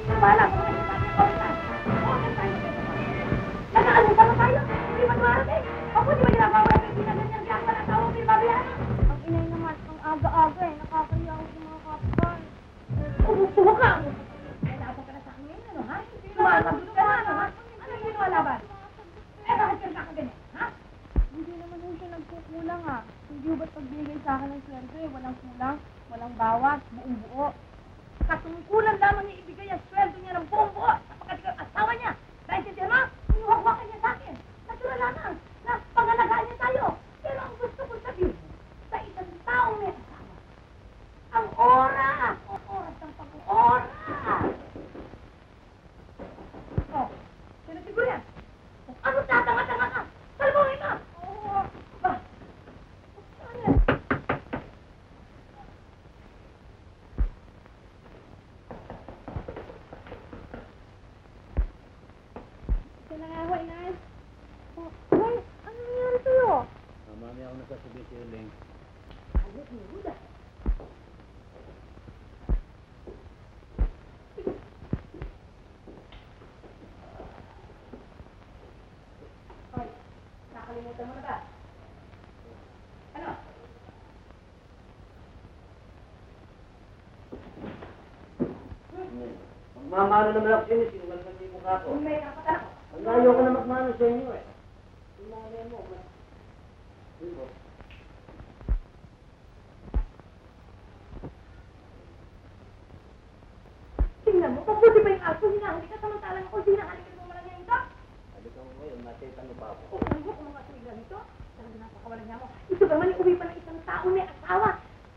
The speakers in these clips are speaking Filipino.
Bahala ko naman sa akin. Overtime. Nagkakalit naman tayo. Hindi ba dumarating? Ako, di ba ginagawa ko yung pinaganyan kaya wala tao, hindi babayaran? Ang inay naman, ang aga-aga eh. Nakakaya ako sa mga kapal. Umusuho ka! Nalaban ka na sa akin ngayon, ano, ha? Sumasagot ka na, ano, ha? Ano yung ginawa laban? Eh, bakit ka nakaganyan, ha? Hindi naman yung siya nagkukulang ha. Hindi ba't pagbigay sa akin ng sweldo eh, walang kulang, walang bawas, buong buo. Katungkulan lamang niya ibigay ang sweldo niya ng buong buo sapagkat ikaw ang asawa niya. Naintindihan mo? Inuhakwakan niya sa akin. Natural lamang na pangalagaan niya tayo. Pero ang gusto ko sabihin, sa isang taong may asawa, ang oras ng pag-oras. Oh, sino siguro yan? Ano tatanga-tanga ka? Salbungin mo! Oo. Ba? Saan yan? Ito na nga ho, inay. Oh, hoy, ano nangyari sa'yo? Mami ako nagsasabi si Erling. Ano, Huda? Hoy, nakalimutan mo na ba? Ano? Magmamano naman ako sa inyo, sinungaling naman yung mukha ko. May kapatan ako. Ang ayaw ko na magmano sa inyo eh. Sinungaling mo. Diba? Tingnan mo, mabuti ba yung aso hinahali ka samantalang ako hinahalikan mo malang yan ito? Halika mo ngayon, nasaitan mo pa ako. O ano kung mga tuwig lang ito? Talaga napakawalan niya mo. Ito ba man yung uwi pa ng isang tao may asawa?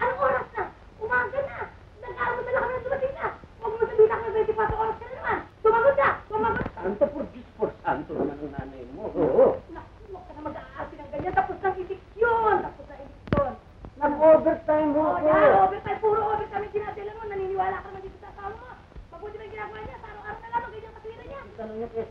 Anong oras na? Umaga na! Nag-aaral na kami ng dumating na! Huwag mo sabihin ako ng 24 oras ka na naman! Sumagot ka! Sumagot! Santo por Diyos por santo naman ang nanay mo. Oo. Naku, huwag ka na mag-aasi ng ganyan. Tapos ng eviction! Tapos ng eviction! Nag-overtime mo Oo, ako. yan! Overtime! Puro overtime yung dinadala mo. Naniniwala ka naman dito sa asawa mo. Mabuti ba yung ginagawa niya? Sa araw-araw na lamang ganyan katwira niya. Tanong niya kay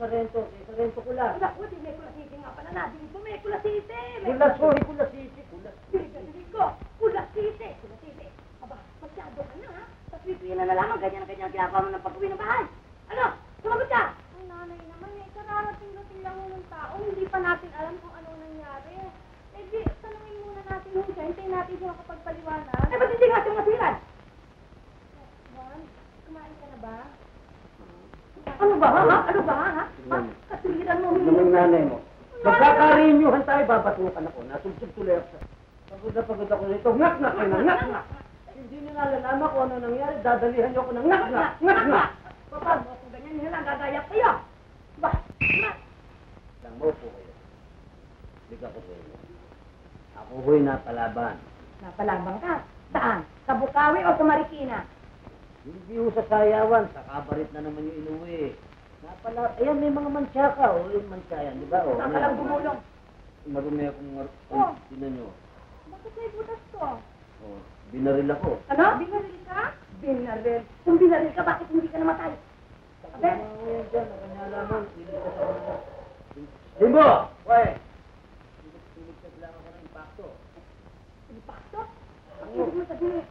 Sarento ko lang. Naku, di may kulasiti nga pala na. Di po may kulasiti. Kulasuri, kulasiti, kulasiti. Dinig ko, kulasiti. Kulasiti. Aba, masyado ka na ha. Sa pipiin na lamang ganyan ang ginagawa mo ng pag-uwi ng bahay. Ano? Sumagot ka! Ang nanay naman eh, kararating-rating lang ng tao, hindi pa natin alam kung ano nangyari. Eh di, tanungin muna natin yung siya, hintayin natin siya makapagpaliwanag. Eh, ba't hindi nga siya masilan? Juan, kumain ka na ba? Ano ba ha? Ano ba ha? Kasiliran mo. Namang nanay mo. Magkakarinyuhan tayo, babatukan ako. Nasubsub tuloy ako. Pagod ako nito. Ngak-ngak kayo na, ngak-ngak. Hindi nyo nalalaman kung ano nangyari. Dadalihan nyo ako ng ngak-ngak, ngak-ngak. Kapag mo kung ganyan nila, gagayak kayo. Ba? Lang mo po kayo. Liga ko sa inyo. Ako ho'y napalaban. Napalabang ka. Saan? Sa Bukawi o sa Marikina? Hindi ho sa sayawan. Sa kabarit na naman yung inuwi. Ayan, may mga mansyaka. O, yung mansyayan, di ba? O, Saan ka lang gumulong? Marumi akong Oh. tinan nyo. Bakit may butas to? O, binaril ako. Ano? Binaril ka? Binaril. Kung binaril ka, bakit hindi ka namatay? Sabi? Ayan dyan, nakanyalaman. Limbo! Wey! Tuligtas lang ako ng impacto. Impacto? Ang ibig mo sabihin,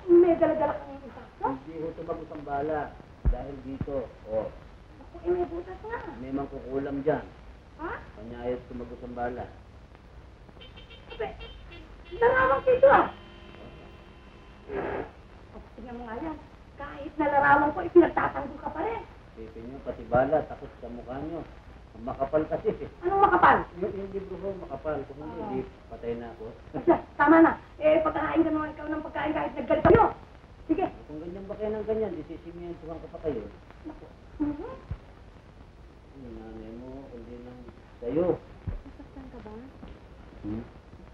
may dala-dala kang impacto? Hindi ho tumagot ang bala. Dahil dito, o, Ako, may butas nga. may mangkukulam dyan. Ha? Kanya ayaw tumagot ang bala. Sabi, larawang dito ah. O, tingnan mo nga yan. Kahit nalarawang ko, ipinagtatanggol ka pa rin. Isipin nyo, pati bala, takot sa mukha nyo. Makapal kasi. Anong makapal? Yung libro ko, makapal. Kung hindi, patay na ako. Asya, tama na. Eh, pagkakain ka naman ikaw ng pagkain kahit naggalit kayo. Sige. Kung ganyan ba kayo ng ganyan, disisimientuhan ka pa kayo. Mhm. Yung nanay mo, kundi lang sa'yo. Nasaktan ka ba?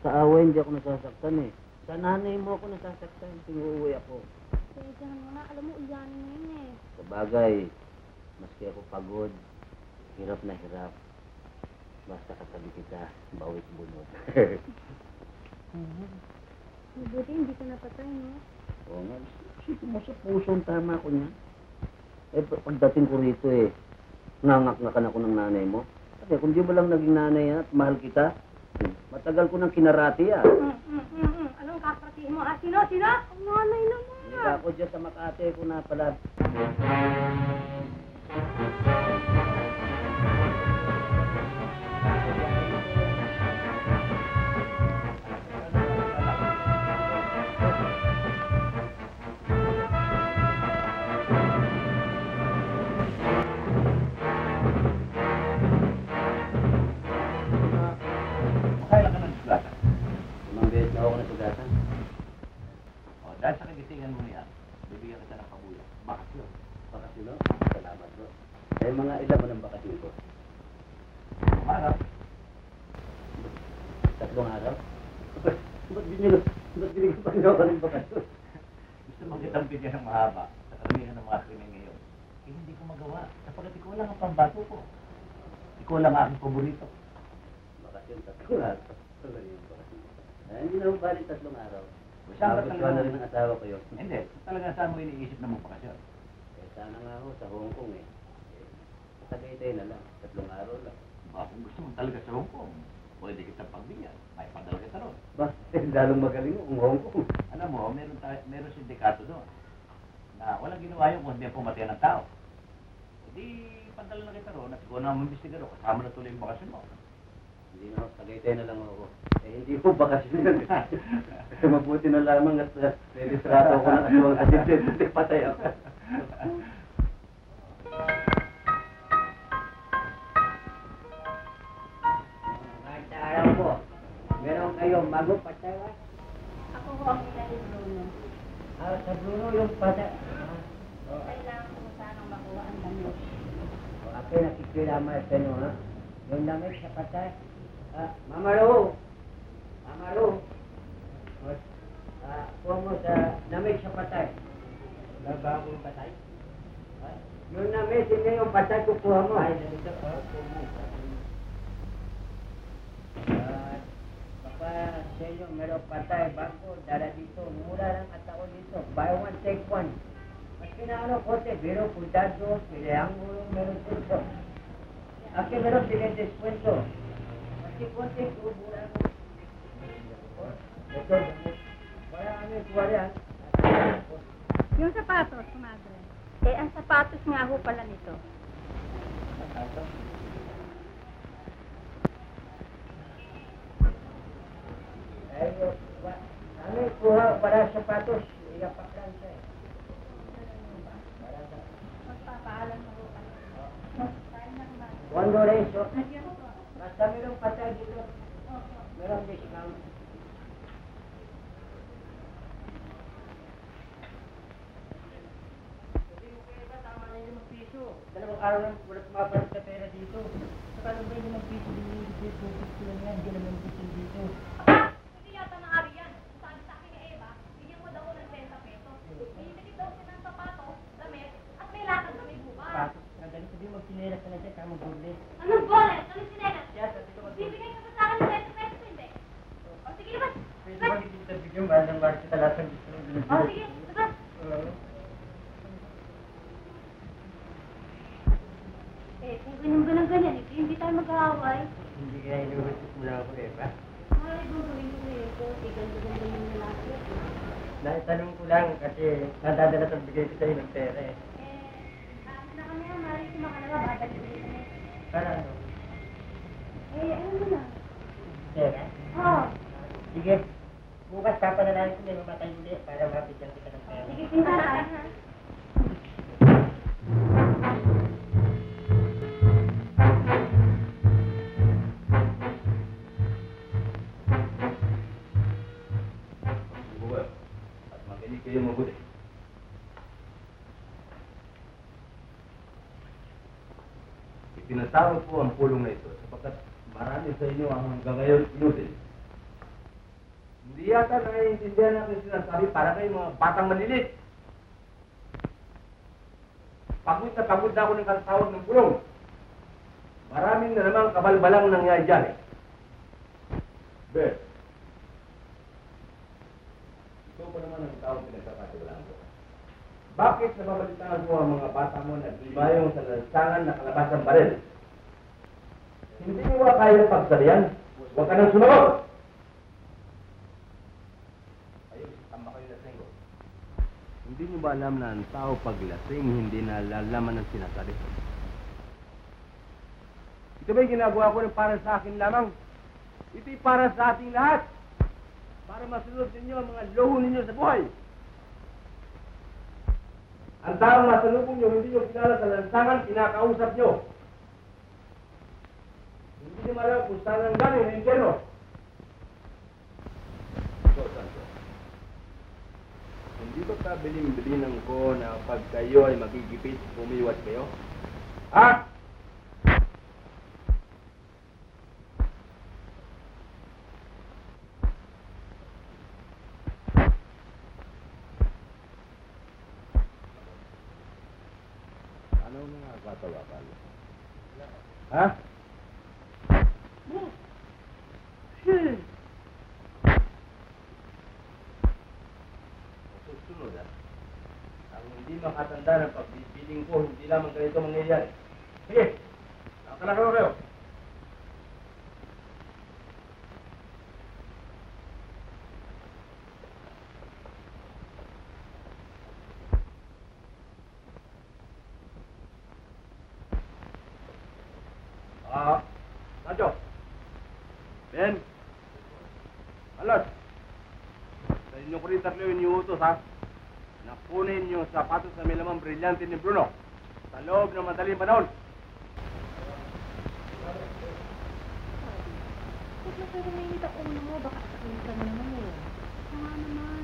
Sa away, hindi ako nasasaktan eh. Sa nanay mo ako nasasaktan, tinuuwi ako. Pwedyahan mo na, alam mo, uyanin mo yun eh. Sa bagay, maski ako pagod, hirap na hirap. Basta katabi kita, bawit bunod. Mabuti, hindi ka napatay, no? Oo nga, isipin mo sa puso ang tama ko niya. Eh, pagdating ko rito eh, ngangak-ngakan ako ng nanay mo. Kasi kung di mo lang naging nanay at mahal kita, matagal ko nang kinarati ah. Anong kakratihin mo ha? Sino? Sino? Ang nanay naman. Hindi ako dyan sa Makati ko na pala. Kailan ka ng sugatan? Limang beses na ako nasugatan. O, dahil sa kagitingan mo niya, bibigyan kita ng pabuya. Bakasyon. Bakasyon, no? Salamat, bro. Eh, mga ilan mo ng bakasyon ko? Marap. 3 araw? Ba't binigyan pa rin ako ng bakasyon? Gusto mo kitang bigyan ng mahaba sa karamihan ng mga krimen ngayon. Eh, hindi ko magawa. Sapagkat ikaw lang ang pambato ko. Ikaw lang ang aking paborito. Bakasyon, 3 araw. Talaga yung bakasyon. Hindi na balik 3 araw. Saan ka Nagustuhan na talaga- rin ng asawa ko yun. Hindi. Talaga saan mo iniisip na magbakasyon? Eh, sana nga ako sa Hong Kong eh. Sa Tagaytay na lang, 3 araw lang. Ba, kung gusto mo talaga sa Hong Kong, pwede kitang pagbigyan. May padala kita ron. Ba, lalong magaling mo kung Hong Kong. Alam mo, meron sindikato doon na walang ginawa yung kundi ang pumatay ng tao. Hindi, padala na kita ron at ikaw na mambistigaro. Kasama na tuloy yung bakasyon mo. Hindi na ako, Tagaytay na lang ako. Eh, hindi ko bakasyon yun. Kasi mabuti na lamang at may distrato ako ng aswang kasi hindi patay ako. Mga araw po, meron kayong mago patay ba? Ako ho ang ina ni Bruno. Sa Bruno yung patay. Kailangan ko sanang makuha ang damit. Ako nakikilama sa inyo, ha? Yung damit sa patay. Mama Ro! Mama Ro! Kuha mo sa damit sa patay. Nabagong patay? Yung damit, hindi yung patay, kukuha mo. Ay, dito. Baka sa inyo, meron patay, bago, dala dito. Mura lang at ako dito. Buy one, take one. Maski na ano, kote, biro, putado, triangulo, meron dito. Aki meron sinideskwento. Maski konti, mura mo. Ito, wala kami kuha yan. Yung sapatos, madre. Eh, ang sapatos nga ho pala nito. Ayo, kami kuha para sapatos. Iapak lang siya. Magpapaalam na ho pala. Kain na kumain. One donation. Nagyan ko. Basta merong patay dito. Merong discount. Sabi mo kayo ba, tama na yung piso. 2 araw lang, wala pumapalit sa pera dito. Saka ano ba yung piso din yung piso? Piso lang yan, hindi naman piso dito. Hindi yata na-ari yan. Sabi sa akin ni Eva, bigyan mo daw ko ng 30 pesos. Bibili daw siya ng sapato, damit, at may lakad na may bukas. Patos, nandali sabi mo, magsinelas ka na siya, kamo burles. Anong bolet? Anong sinelas? Siya, sabi ko, Bibigay ka ba sa akin ng 20 pesos, hindi? O sige, labas. pwede ba hindi bigyan, mahal ng mahal kita lahat ng gusto mo. O sige, labas. Eh, kung ganyan, hindi tayo mag-aaway. Hindi kaya inuutos mo lang ako, Eva. Ay, gagawin ko eh. Kasi ganda-ganda yung lalaki. Naitanong ko lang kasi nadadala sa bigay ko sa'yo ng pera eh. Na kami na, maaaring sumakalawa, babalik ulit kami. Para ano? Eh, ano mo na? Pera? Oo. Sige. Bukas papanalangin ko na mamatay ulit para mabigyan kita ng pera. Sige, pinta tayo, ha? Buwan. At makinig kayo mabuti. Itinatawag po ang pulong na ito sapagkat marami sa inyo ang hanggang ngayon inutil. Hindi yata naiintindihan natin sinasabi para kayo mga batang malilit. Pagod na ako ng katawag ng pulong. Maraming na namang kabalbalang nangyayari dyan eh. Bert, ito pa naman ang taong pinagkakatiwalaan ko. Bakit nababalitaan mo ang mga bata mo na ibayong sa lansangan na kalabas ng baril? Hindi mo ba kaya pagsalian? Huwag ka nang sumagot! Ayun, tama kayo na singko. Hindi Hindi niyo ba alam na ang tao paglasing hindi nalalaman ng sinasabi? Ito ba'y ginagawa ko ng para sa akin lamang? Ito'y para sa ating lahat. Para masunod ninyo ang mga loho ninyo sa buhay. Ang taong masalubong nyo, hindi nyo kilala sa lansangan, kinakausap nyo. Hindi nyo alam kung saan ang galing ng impyerno. So, Santo, hindi ba kabiling-bilinan ko na pag kayo ay magigipit, umiwas kayo? Ha? Ano mga katawakan? Ha? Susunod ha? Ang hindi makatanda ng pagbibiling ko, hindi lamang ganito mangyayari. Sige, nakalakaw kayo. Sancho. Ben. Alas. Sa inyo ko rin tatlo yung iutos, ha? Nakunin yung sapatos na may lamang brilyante ni Bruno sa loob ng madaling panahon. Huwag na pero mainit ang ulo mo. Baka sakin ka na naman eh. Tama naman.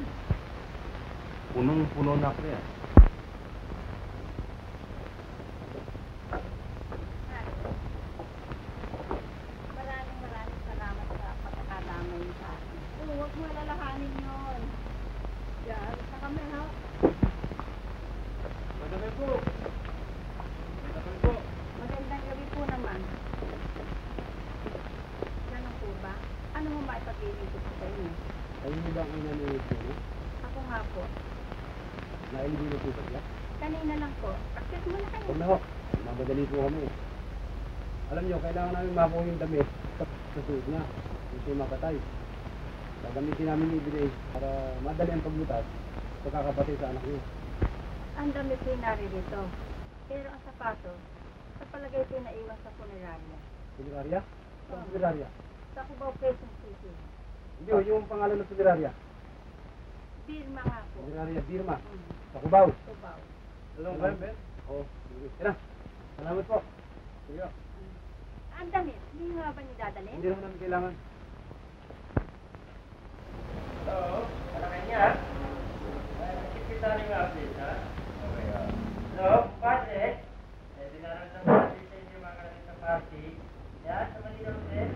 Punong-puno na ako yan. Maraming salamat sa pagkakalamay sa akin. Oo, huwag mo alalahanin yun. Yan, sa kami ha. Magandang po. Magandang po. Magandang gabi po naman. Ganun po ba? Ano mo maipag-inig ko sa inyo? Ayun mo ba ang inaninig ko? Ako nga po. Nailibin na po ba siya? Kanina lang po. Practice mo na kayo. Huwag na ho. Mamadali po kami. Alam niyo, kailangan namin makuha yung damit sa susunod niya. Hindi siya makatay. Gagamitin namin ibigay para madali ang pagbutas sa kakapatid sa anak niyo. Ang damit ko naririto. Pero ang sapatos, sa palagay ko naiwan sa funeraria. Funeraria? Saan Oo. funeraria? Sa Cubao, Quezon City. Hindi ho, yung pangalan ng funeraria. Birma nga po. Funeraria Birma. Mm, Sa Cubao. Cubao. Alam mo ba, Ben? Oo. Tira. Salamat po. Sige. Ang damit, hindi nga ba niyo dadalhin? Hindi naman namin kailangan. Hello, kalakay niya. Nakikita niyo nga please, ha? Okay, hello, pare. Dinaramdam ko natin sa inyo mga kalakay sa party. Yan, sa Manila Hotel.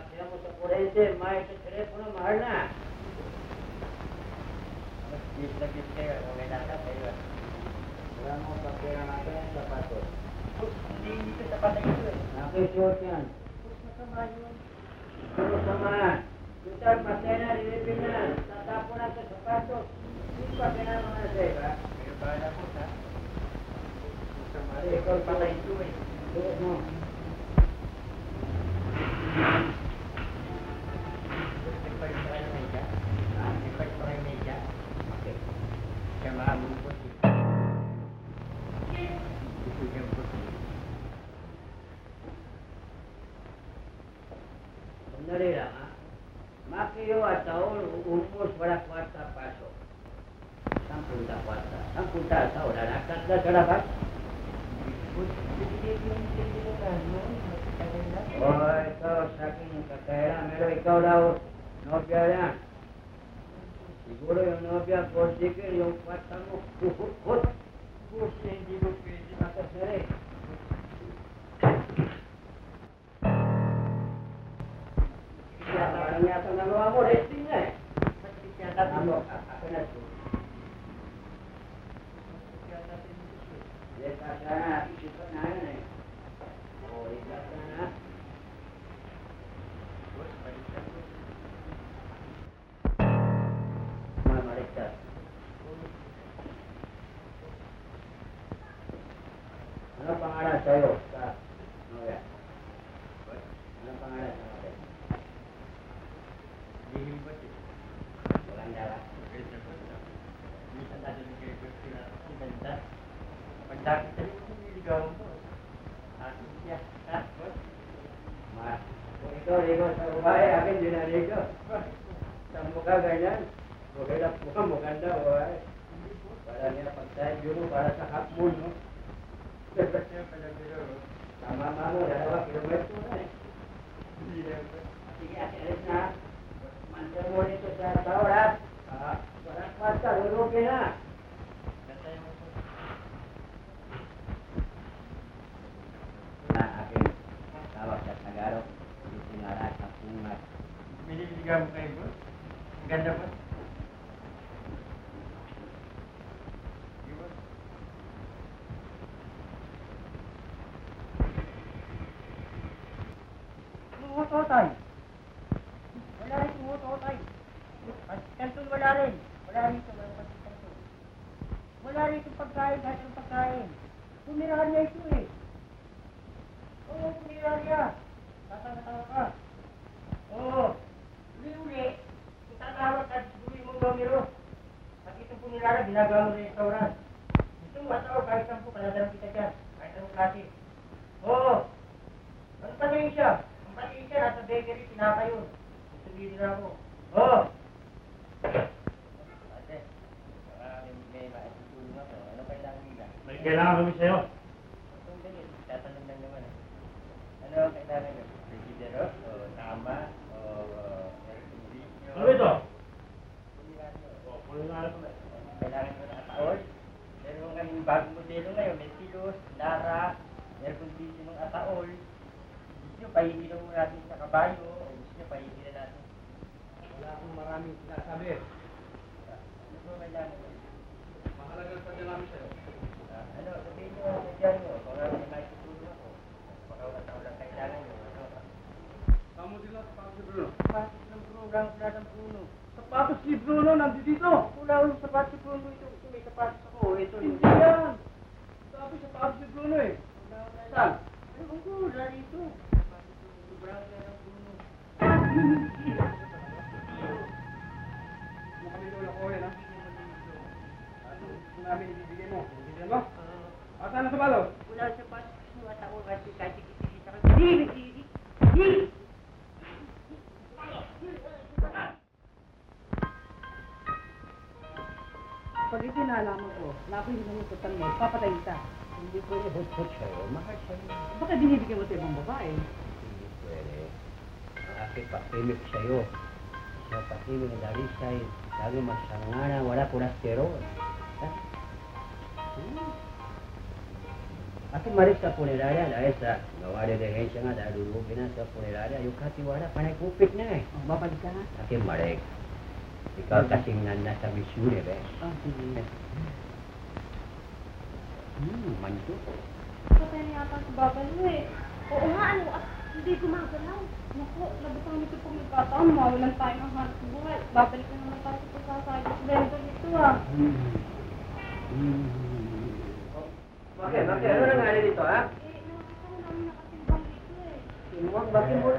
Sila mo sa kurente, may sa telepono, mahal na. Mas gis na gis kayo. Okay na lang kayo. Wala mo pagkira natin ang sapatos. Hindi dito sa patay ito eh. Nakisuot yan. Puro sama. Tutal, patay na, rilipin na. Tatapo na sa sapatos. Hindi pa pinanong na siya, ba? Pero bahala po sa. Ay, ikaw Patay ito eh. Suot mo. Nagpag pa kayo media? Ha? Nagpag pa kayo media? Okay. Kaya maamon po siya. Isugan po siya. Sandali lang, ha? Makiyo at taon, umpos para kwarta paso. 10 kwarta. 10 taon. Nakakatla sa labas. Oh, ikaw sa aking kakailan. Pero ikaw daw, nobya yan. Siguro yung nobya, porsikil, yung kwarta mo, kuhut-hut. Pusi, hindi mo pwede makasari. Parang yata nagawa mo, resting na eh. Ano, ako na to. Yes, sana, isipan na yun eh. O, ikat na. Mamarikta. Ano pangalan sa'yo? Sa, Noya? Ano pangalan sa kapatid? Lihim ba siya? Pag nakita niyo, nililigawan ko. Akin siya. Ha? Boss? Ma, kung ikaw sa babae, akin din naligo. Sa mukha ganyan. Mukhang maganda, babae. Para niya pag-tayo mo, para sa half moon, no? Tama mo, 2 kilometro na eh. Sige, alis na. Mantel mo nito sa tao, ha? Walang kwarta, lulugin na. Aking tawag sa Tagalog, itinara sa pungat. Nililigawan kayo, boss? Ang ganda, boss. Sige, boss. Tumutotay. Wala rin tumutotay. Kanton wala rin. Wala rin ito. Wala rin itong pagkain kahit ang pagkain. Pumirahan niya ito eh. Oo, pumirahan niya. Tatanga-tanga ka. Oo. Uli-uli. Itatawag at gawin mo gamiro. At itong pumirahan, ginagawa mo sa restaurant. Itong matao kahit saan po, paladaran kita dyan. Kahit anong klase. Oo. Ano tanongin siya? Ang tanongin siya, nasa bakery, pinaka yun. Sabihin na ako. Oo. Ate, may maitutulong ako. Ano kailangan nila? May kailangan kami sa'yo. Kung ganyan, tatanong lang naman. Ano ang kailangan nyo? Regidero? O tama? O air conditioner? Ano ito? Pumirahan nyo. O, kulinara ko na. Kailangan nyo na ataol. Meron kaming bagong modelo ngayon. May Silos, Lara, air conditioner ng ataol. Gusto nyo, pahingi na muna natin sa kabayo. O gusto nyo, pahingi na natin. Wala akong maraming sinasabi. Ano po kailangan nyo? Mahalagang pa din namin sa'yo. Ano, sabihin nyo sa dyan nyo. Kung ano may maitutulong ako. Baka ataol lang kailangan nyo. Ano? Tamo din lang sapatos si Bruno. Sapatos ng program, wala ng Bruno. Sapatos si Bruno, nandito dito. Wala akong sapatos si Bruno. Ito may sapatos ako. Ito Hindi hindi. yan. Sabi sapatos si Bruno eh. Saan? Ano ko? Wala rito. Sapatos ng sobrang wala ng Bruno. Mukhang ito lang ko yan, ha? Ano namin ibibigay mo? Ibibigay mo? Asan na sa balot? Wala sa sapatos mo at ako kasi kahit ikikita ka. Hindi! Pag itinalaman ko, na ako hindi namututan mo, papatay kita. Hindi ko hot sa'yo. Mahal sa'yo. Bakit binibigyan mo sa ibang babae? Hindi pwede. Ang aking pakimik sa'yo. Sa pakimik na dari sa'yo. Lagi masangana, wala kolesterol. Ha? Aking maris sa punerarya dahil sa gawa de dehensya nga dahil dulugin na sa punerarya. Yung katiwala, panay kupit na eh. Babalik ka na? Aking marik. Ikaw kasing nasa Miss Universe. Sige. Manto. Patay na yata si Babalo eh. Oo nga, ano, at hindi gumagalaw. Naku, labutang nito pag nagkataon, mawalan tayo ng hanap buhay. Babalik na naman tayo sa pagkasayos sa vendor nito ah. Bakit? Ano nangyari dito, ha? Eh, nakakataon namin nakatimbang dito eh. Sinuwag, bakit mo?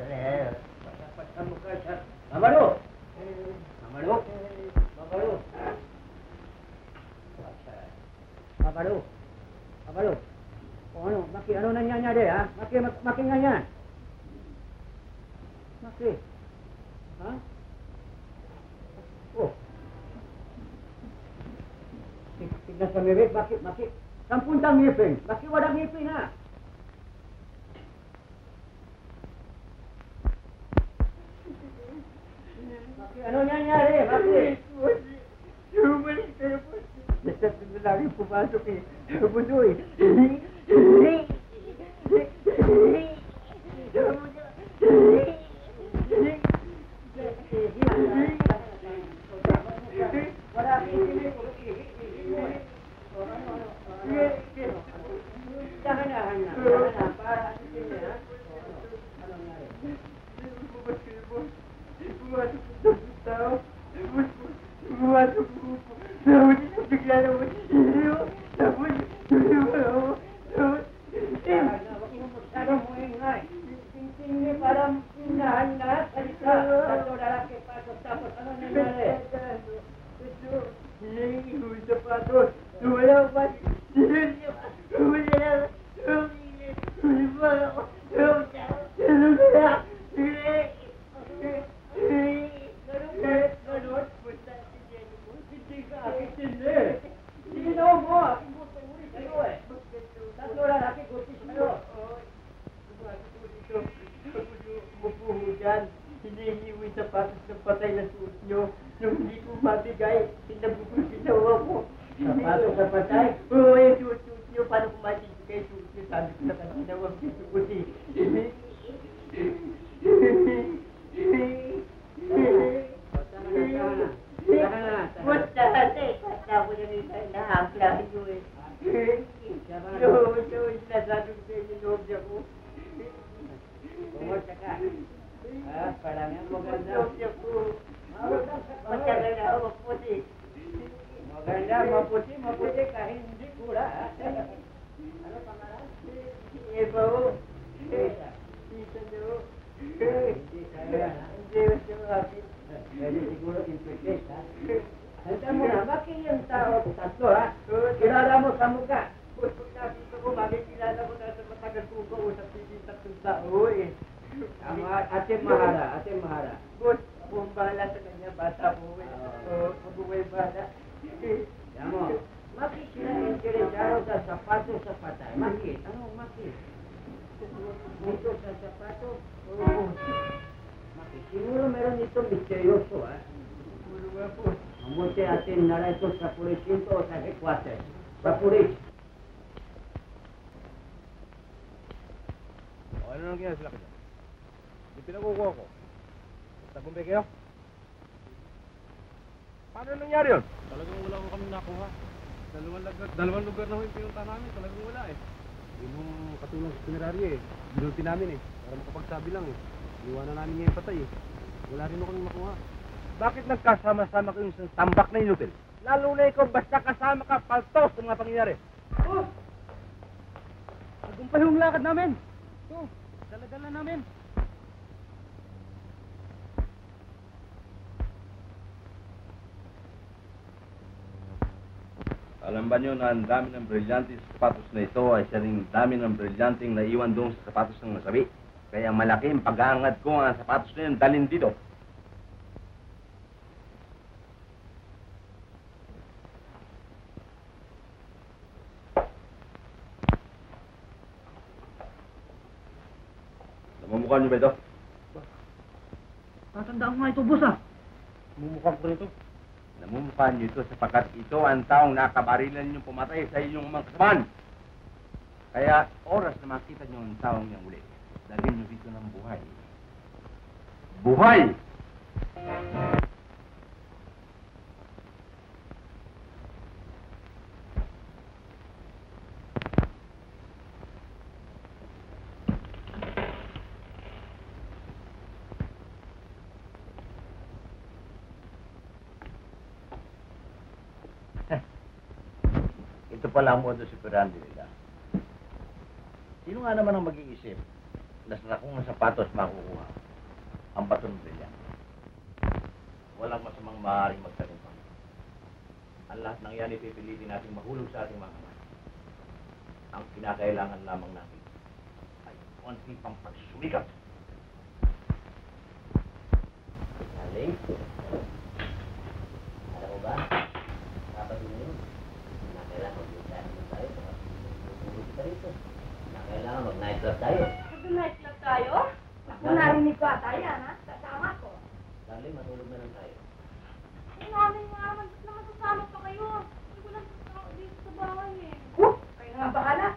Ano ka siya? Mamalo! Mamalo! Mamalo! Mamalo! Mamalo! O ano? Maki, ano nangyayari, ha? Maki nga yan! Maki! Ha? Oh! Tignan sa ngipin, Maki! 10 ngipin! Maki, walang ngipin, ha? Maki, ano nangyayari? Maki! Bumalik tayo po. Basta lagi pumasok eh. Budoy. Wala pa. Hinihiwi sapatos ng patay na suot nyo. Nung hindi ko mabigay, sinawa ko. Sapatos sa patay? Oo, yung suot nyo. Paano ko matigay suot nyo? Sabi ko na kanina, huwag sisukuti. Basta ate, basta ako na rin nahangla nyo eh. Sinasabi ko sa inyo loob niya ko. Pumunta ka. Parang yan maganda. Matagal na ako maputi. Maganda, maputi kahit hindi kura. Ano pangalan? Eva ho. Tita nyo. Hindi gusto mo happy. Pwede siguro implicate ha. Handa mo na, bakit yung tao tatlo ha? Kilala mo sa mukha. Kung nakita ko, makikilala mo na sa matagal kong kausap hindi tatlong tao eh. Ate Mahara. Boss, ako ang bahala sa kanya, bata po eh. Mabuhay bahala. Yan mo. Bakit sila interesado sa sapatos sa patay? Bakit? Ano bakit? Dito sa sapatos? Oo. Bakit? Siguro meron itong misteryoso ha? Siguro nga po. Mabuti atin nara ito sa pulisinto o sa headquarters. Sa pulis. Ano nang kaya sila kayo? Yung pinakukuha ko. Tagumpay kayo? Paano nangyari yun? Talagang wala ko kami nakuha. Dalawang lugar na yung pinunta namin. Talagang wala eh. Yun yung katulong sa puneraryo eh. Binuti namin eh. Para makapagsabi lang eh. Iwanan namin ngayon patay eh. Wala rin ako kami makuha. Bakit nagkasama-sama kayong isang tambak na inutil? Lalo na ikaw, basta kasama ka, paltos sa mga pangyayari. Oh! Tagumpay yung lakad namin. Ito, dala-dala namin. Alam ba nyo na ang dami ng brilyante sa sapatos na ito ay siya rin dami ng brilyanteng naiwan doon sa sapatos ng nasabi. Kaya malaki ang pag-aangad ko ang sapatos na yun dalhin dito. Namumukha nyo ba ito? Tatandaan ko nga ito, boss ah. Mumukha ko nito. Namumukha nyo ito sapagkat ito ang taong nakabarilan yung pumatay sa inyong mga kasamaan. Kaya oras na makita nyo ang taong yung uli, dalhin nyo dito ng buhay. Buhay! Ito pala ang modus operandi nila. Sino nga naman ang mag-iisip na sa kung sapatos makukuha ang baton brilyan? Walang masamang maaaring magtanim pa. Ang lahat ng yan ipipilitin natin mahulog sa ating mga kamay. Ang kinakailangan lamang natin ay konti pang pagsumikap. Aling, alam mo ba? Dapat yun. Kailangan mag-night tayo. Kailangan mag-night club tayo. Mag-night club tayo? Ako narinig ko ata yan, ha? Kasama ko. Darling, matulog na lang tayo. Eh, namin nga naman sasama pa kayo. Hindi ko lang dito sa bahay eh. Kayo nga bahala.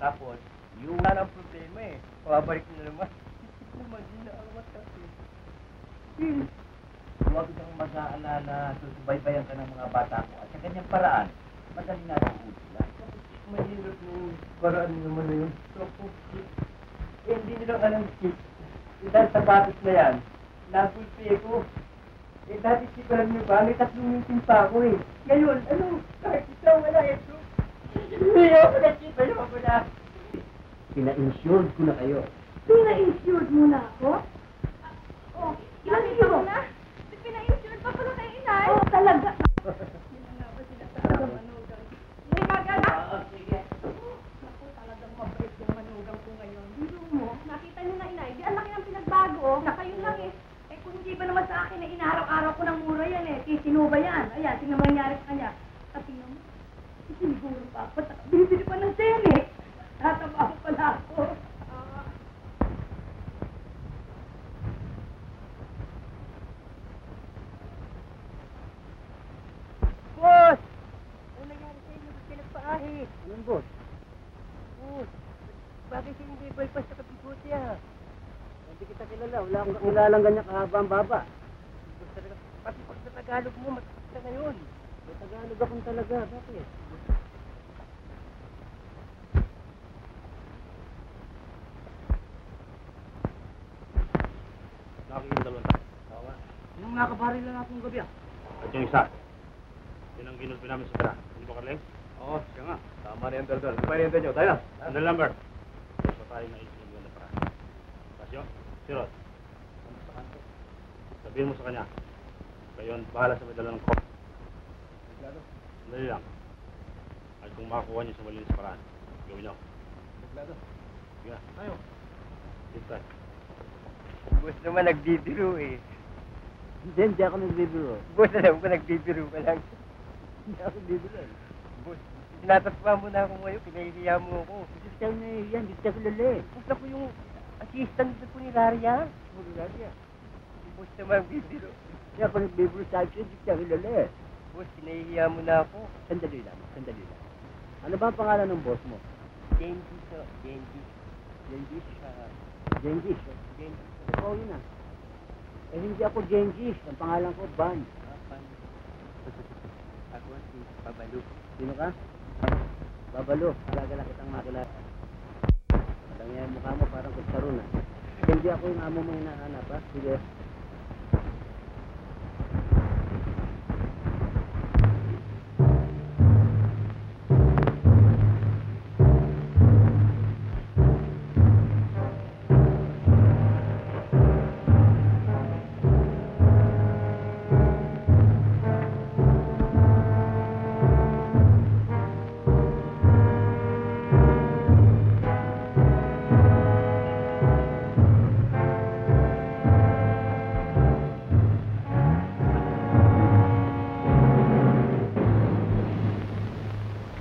Tapos, yung wala ng problema eh. Pabalik na naman. Naman, di na awat kasi. Huwag kang mag-aalala, susubaybayan ka ng mga bata ko. At sa ganyang paraan, madali na rin sila. Mahirap yung paraan naman na yun. Eh, hindi nila alam si. Dahil sa batos na yan, nagulpi ko. Eh, dati sigaran nyo ba? May 3 meeting pa ako eh. Ngayon, ano? Kahit isa wala ito. Hindi ako nakita yung ako na. Pina-insured ko na kayo. Pina-insured mo na ako? Oh, ilan Nakita mo yun? na? Pina-insured pa pala kay inay. Oh, talaga. Yun na nga ba sinasabi ng manugang? Hindi magana. Sige. Ako talagang mabait yung manugang ko ngayon. Biro mo, nakita niyo na inay, di ang laki ng pinagbago. Na kayo lang eh. Eh, kung hindi ba naman sa akin, eh, inaaraw-araw ko ng mura yan eh. Sino ba yan? Ayan, tingnan mo nangyari sa kanya. At tingnan mo, siniguro pa ako. Bibili pa ng sene. Tataba ko pala ako. Boss! Ano nangyari sa inyo? Ba't kayo nagpaahi? Anong boss? Boss! Bakit kayo hindi bypass sa kabigote ah? Hindi kita kilala. Wala akong kakilalang ganyan kahaba ang baba. Boss talaga, pati pag sa Tagalog mo, matakit ka ngayon. May Tagalog akong talaga. Bakit? Nakakita dalawang tayo. Oo nga. Yung nakabari lang akong gabi ah. At yung isa, yun ang ginulpi namin sa pera. Hindi ba, Carleng? Oo, siya nga. Tama na yung daldal. Ano pa rin nyo? Tayo na. Sandal number. Gusto tayo na isinigyan na pera. Kasyo, si Rod. Ano sa kanto? Sabihin mo sa kanya. Kayo ang bahala sa may dala ng kop. Sandali lang. At kung makakuha niyo sa malinis paraan, gawin niyo. Sige na. Tayo. Dito tayo. Boss naman nagbibiro eh. Hindi ako nagbibiro. Boss, alam ko nagbibiro ka lang. Hindi ako nagbibiro. Boss, tinatatwa mo na ako ngayon, pinahihiya mo ako. Hindi kita nahihiyan. Hindi kita kilala eh. Boss, ako yung assistant sa Puniraria. Magagalia. Boss naman nagbibiro. Hindi ako nagbibiro sa akin. Hindi kita kilala eh. Boss, pinahihiya mo na ako. Sandali lang. Sandali lang. Ano ba ang pangalan ng boss mo? Genji so, Genji. Genghis? Ah, Genghis. Genji. Oo, yun ah. Eh, hindi ako Genghis. Ang pangalan ko, Ban. Apan. Ako si Pabalo. Sino ka? Babalo. Talaga lang kitang makilala. Parang yung mukha mo parang kutsarun ah. Hindi ako yung amo mo hinahanap ah. Sige.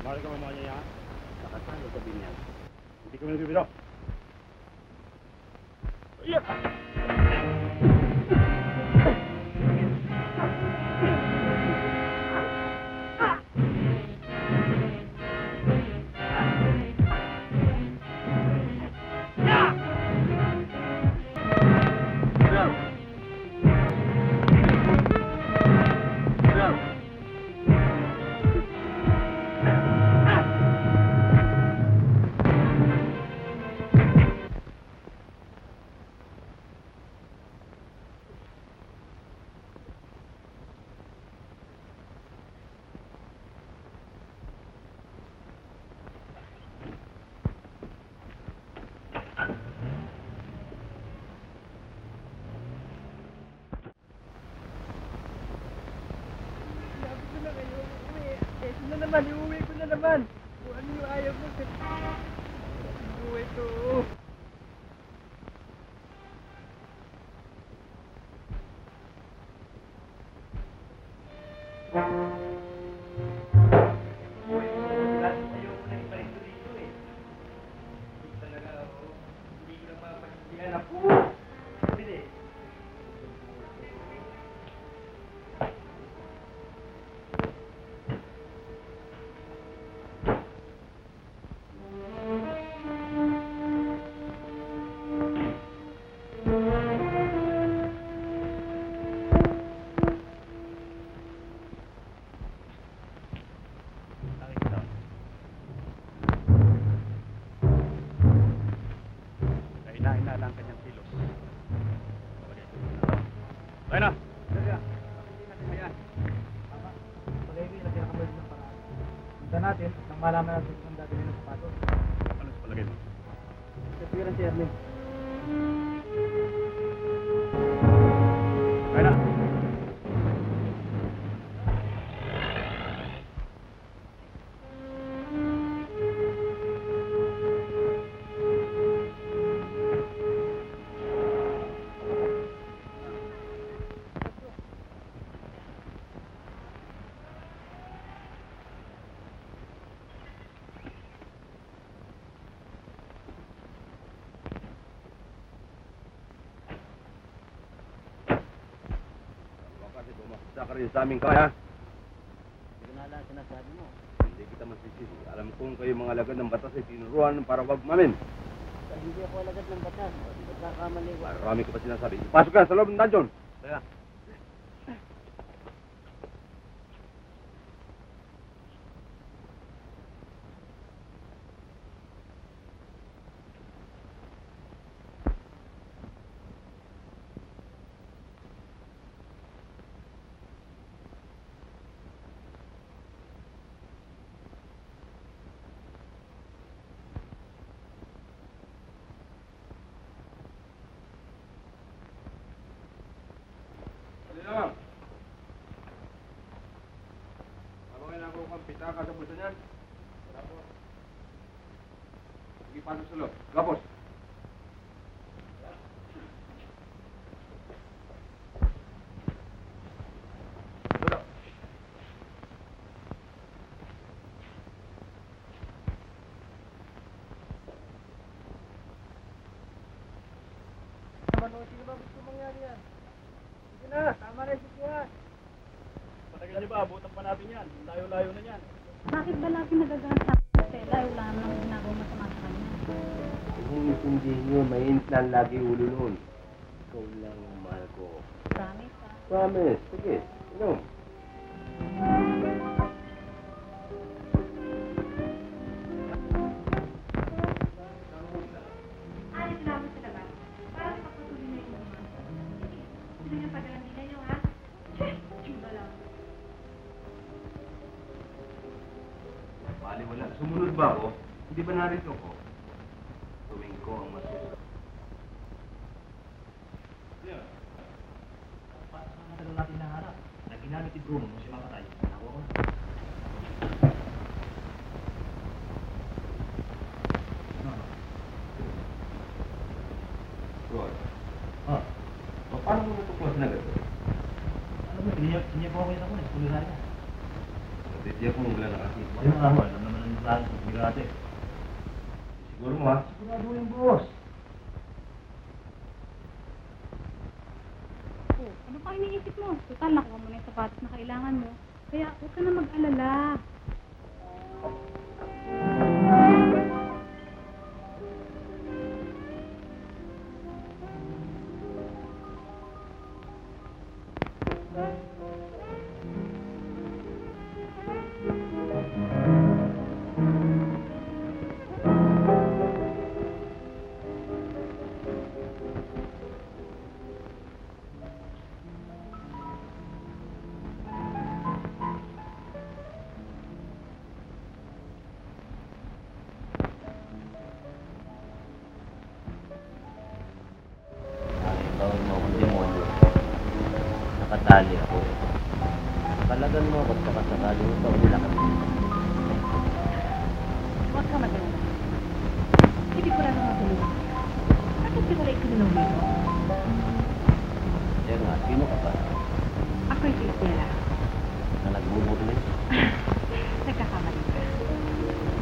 Mari ka mamanya yan. Nakasano sabi niya. Hindi kami nagbibiro. Sabi ko na kayo uuwi. Eh, na naman, iuwi ko na naman. Kung ano yung ayaw mo. Iuwi ko. Ayaw ko na ibalik ko dito eh. Hindi talaga ako. Hindi ko na mapasindihan ako. Bili. malaman natin kung dati nila sapatos. Ano sa palagay mo? Kapiran si Ernie. Kaya na. Isa ka rin sa aming kaya. Hindi ko na alam sinasabi mo. Hindi kita masisisi. Alam kong kayo mga alagad ng batas ay tinuruan para wag mamin. Hindi ako alagad ng batas. Hindi ko kakamali ko. Marami ko pa sinasabi. Pasok ka sa loob ng dungeon. Kaya. Lang. Habang kinagawa kang pitaka sa bulsa niyan. Tapos. Sige, pasok sa loob. Gapos. Dito. Sige ba gusto mangyari yan? Sige na, tama na yung yan. Patagal na ba? Abutan pa natin yan. Layo-layo na yan. Bakit ba lagi nagagamit sa Stella? Wala namang ginagawa masama sa kanya. Kung hindi nyo, mainit na lagi ulo nun. Ikaw lang ang mahal ko. Promise, ha? Promise. Sige, inom. Alis namin sa labas. Para ipagpatuloy na yung mga. Sige, yung pagkalandinan nyo, ha? Chuba lang. Bali, wala. Sumunod ba ako? Hindi ba narito ko? Tuwing ko ang masusunod. Yeah. Para sa matagal natin naharap, na ginamit ni Bruno nung siya makatay, nakuha ko na. Good. Ah, Paano mo natuklasan na gano'n? alam mo, siniya po ako yung ako, nagpulirari na. Natitiyak mo wala nakakita. Ayun nga ho, alam naman ang plano sa bigate. Siguro mo ha? Sigurado yung boss. Oh, ano pa iniisip mo? Total, nakuha mo na yung sapatos na kailangan mo. Kaya huwag ka na mag-alala. Tawag mo akong demonyo. Nakatali ako eh. Kalagan mo ako at sakasakali mo pa nila kami. Huwag ka mag-alala. Hindi ko lang matulungan. Bakit ka wala ikinulong dito? Kaya nga, sino ka ba? Ako'y si Stella. Na nagbubulis? Nagkakamali ka.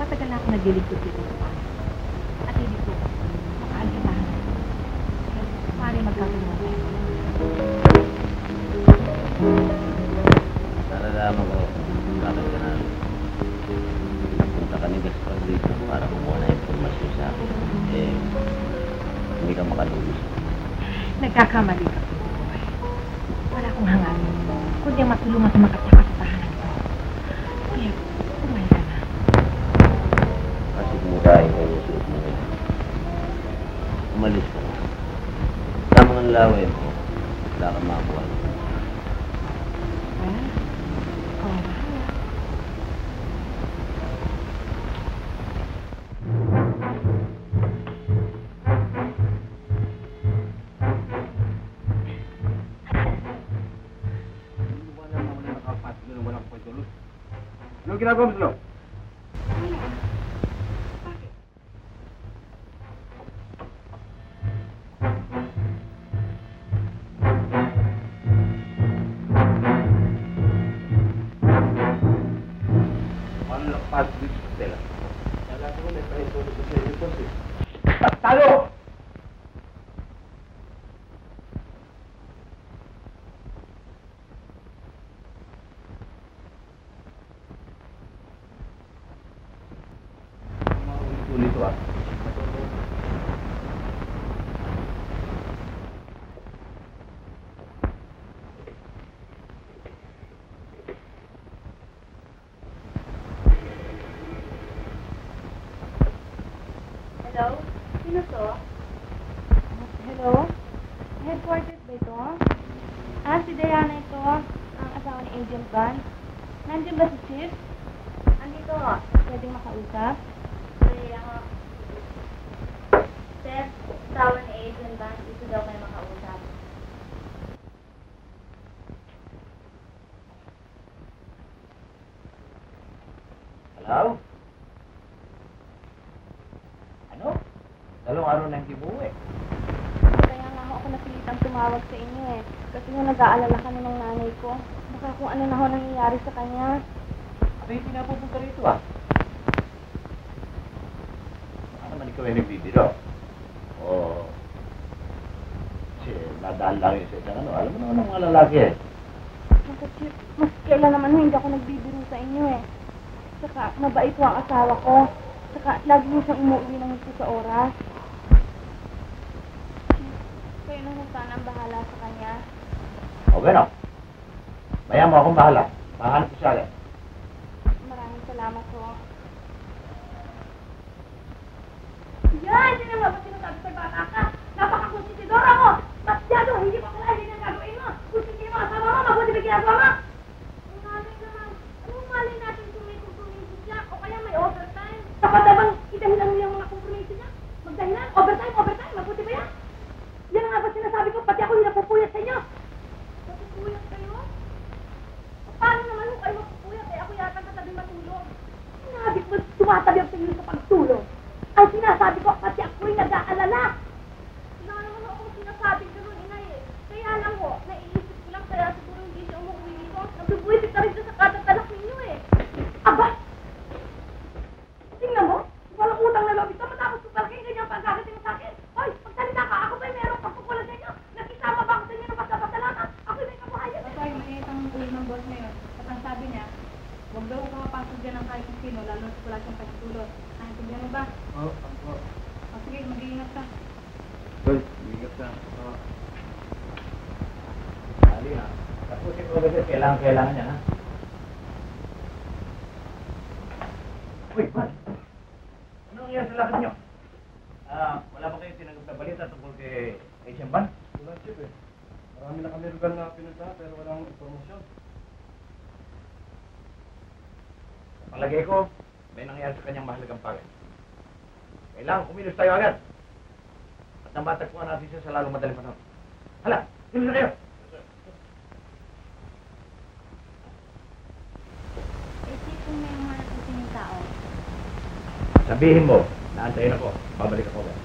Matagal na ako naglilingkod dito sa pangit. At hindi ko makaalkatahan. Paano magkakaroon tayo? Nalalaman ko bakit ka na napunta ka ni Gaspar dito para kumuha na informasyon sa akin. Eh, hindi ka makalubos. Nagkakamali ka po, boy. Wala akong hangarin. Kundi ang matulungan sa makataka sa tahanan ko. Kaya, kumain ka na. Kasi murahin ko yung suot mo ngayon. Umalis ka na. Tama ang laway mo. Wala ka makakuha. Ah, oo, bahala. ginagawa mo sa loob? Ano lang pasok dito sa tela? Kala ko may pahintulog sa inyo, boss eh. Talo! Ulit ah. Hello? Sino to? Hello? Headquarters ba ito? Si Diana ito, ang asawa ni Agent Van. Nandiyan ba si Chief? Andito. Pwedeng makausap? Chef, asawa ni Agent Van, dito daw kayo makausap. Hello? Ano? Dalawang araw na hindi buwi. Kaya nga ako napilitang tumawag sa inyo eh. Kasi nga nag-aalala kami ng nanay ko. Baka kung ano na ho nangyayari sa kanya. Ako hindi napupunta rito ah. Baka naman ikaw ay nagbibiro. O... Kasi nadaan lang yun sa isang ano. Alam mo naman ng mga lalaki eh. Naku, Chief, mas kailan naman ho hindi ako nagbibiro sa inyo eh. Saka mabait ho ang asawa ko. Saka lagi mo siyang umuwi ng gusto sa oras. Chief, kayo na ho sana ang bahala sa kanya. O bueno. Maya mo akong bahala. Mahanap ko siya agad. Maraming salamat ho. Yan! Yan ang mga sinasabi sa'yo, bata ka! Napaka-konsistidora mo! Masyado! Hindi mo kailangan din ang gagawin mo! Kung hindi mo kasama mo, mabuti ba ginagawa mo? Ang malay naman! Anong malay natin kung may compromise siya o kaya may overtime? Dapat na bang idahilan mo yung mga compromise niya? Magdahilan? Overtime? Overtime? Mabuti ba yan? Yan ang nga ba sinasabi ko? Pati ako yung napupuyat sa inyo! Napupuyat kayo? Paano naman kung kayo mapupuyat? Eh ako yata katabi matulog. Sinabi ko, tumatabi ako sa inyo sa pagtulog. Ang sinasabi ko, pati ako'y nag-aalala. Wala naman akong sinasabi gano'n, inay eh. Kaya lang ho, naiisip ko lang kaya siguro hindi siya umuwi dito. Nagbubuisit na rin siya sa katatalak ninyo eh. Aba! Tingnan mo, walang utang na loob ito. Matapos ko pala kayo ganyan pagkakating sa akin. Hoy, magsalita ka. Ako ba'y merong pagkukulan sa inyo? Nakisama ba ako sa inyo ng pagkapasalatan? Ako'y may kabuhayan. Patay, mainit ang ulo ng boss ngayon. At ang sabi niya, huwag daw pumapasok dyan ng kahit sino, lalo sa wala siyang pagtulog. Naintindihan mo ba? Oo, oo. O sige, mag-iingat ka. Boy, ingat ka. Oo. Dali ha. Tapusin ko agad. Kailangan niya ha. Uy, Juan! Anong nangyari sa lakad niyo? Wala ba kayong tinanggap na balita tungkol kay Asian Ban? Wala, Chip eh. Marami na kami lugar na pinuntahan pero walang informasyon. Palagay ko, may nangyari sa kanyang mahalagang bagay. Kailangan kumilos tayo agad. At nang matagpuan natin siya sa lalong madaling panahon. Hala, kilos na kayo! Eh, Chief, kung may mga natin yung tao, Sabihin mo, naantayin ako. Babalik ako agad.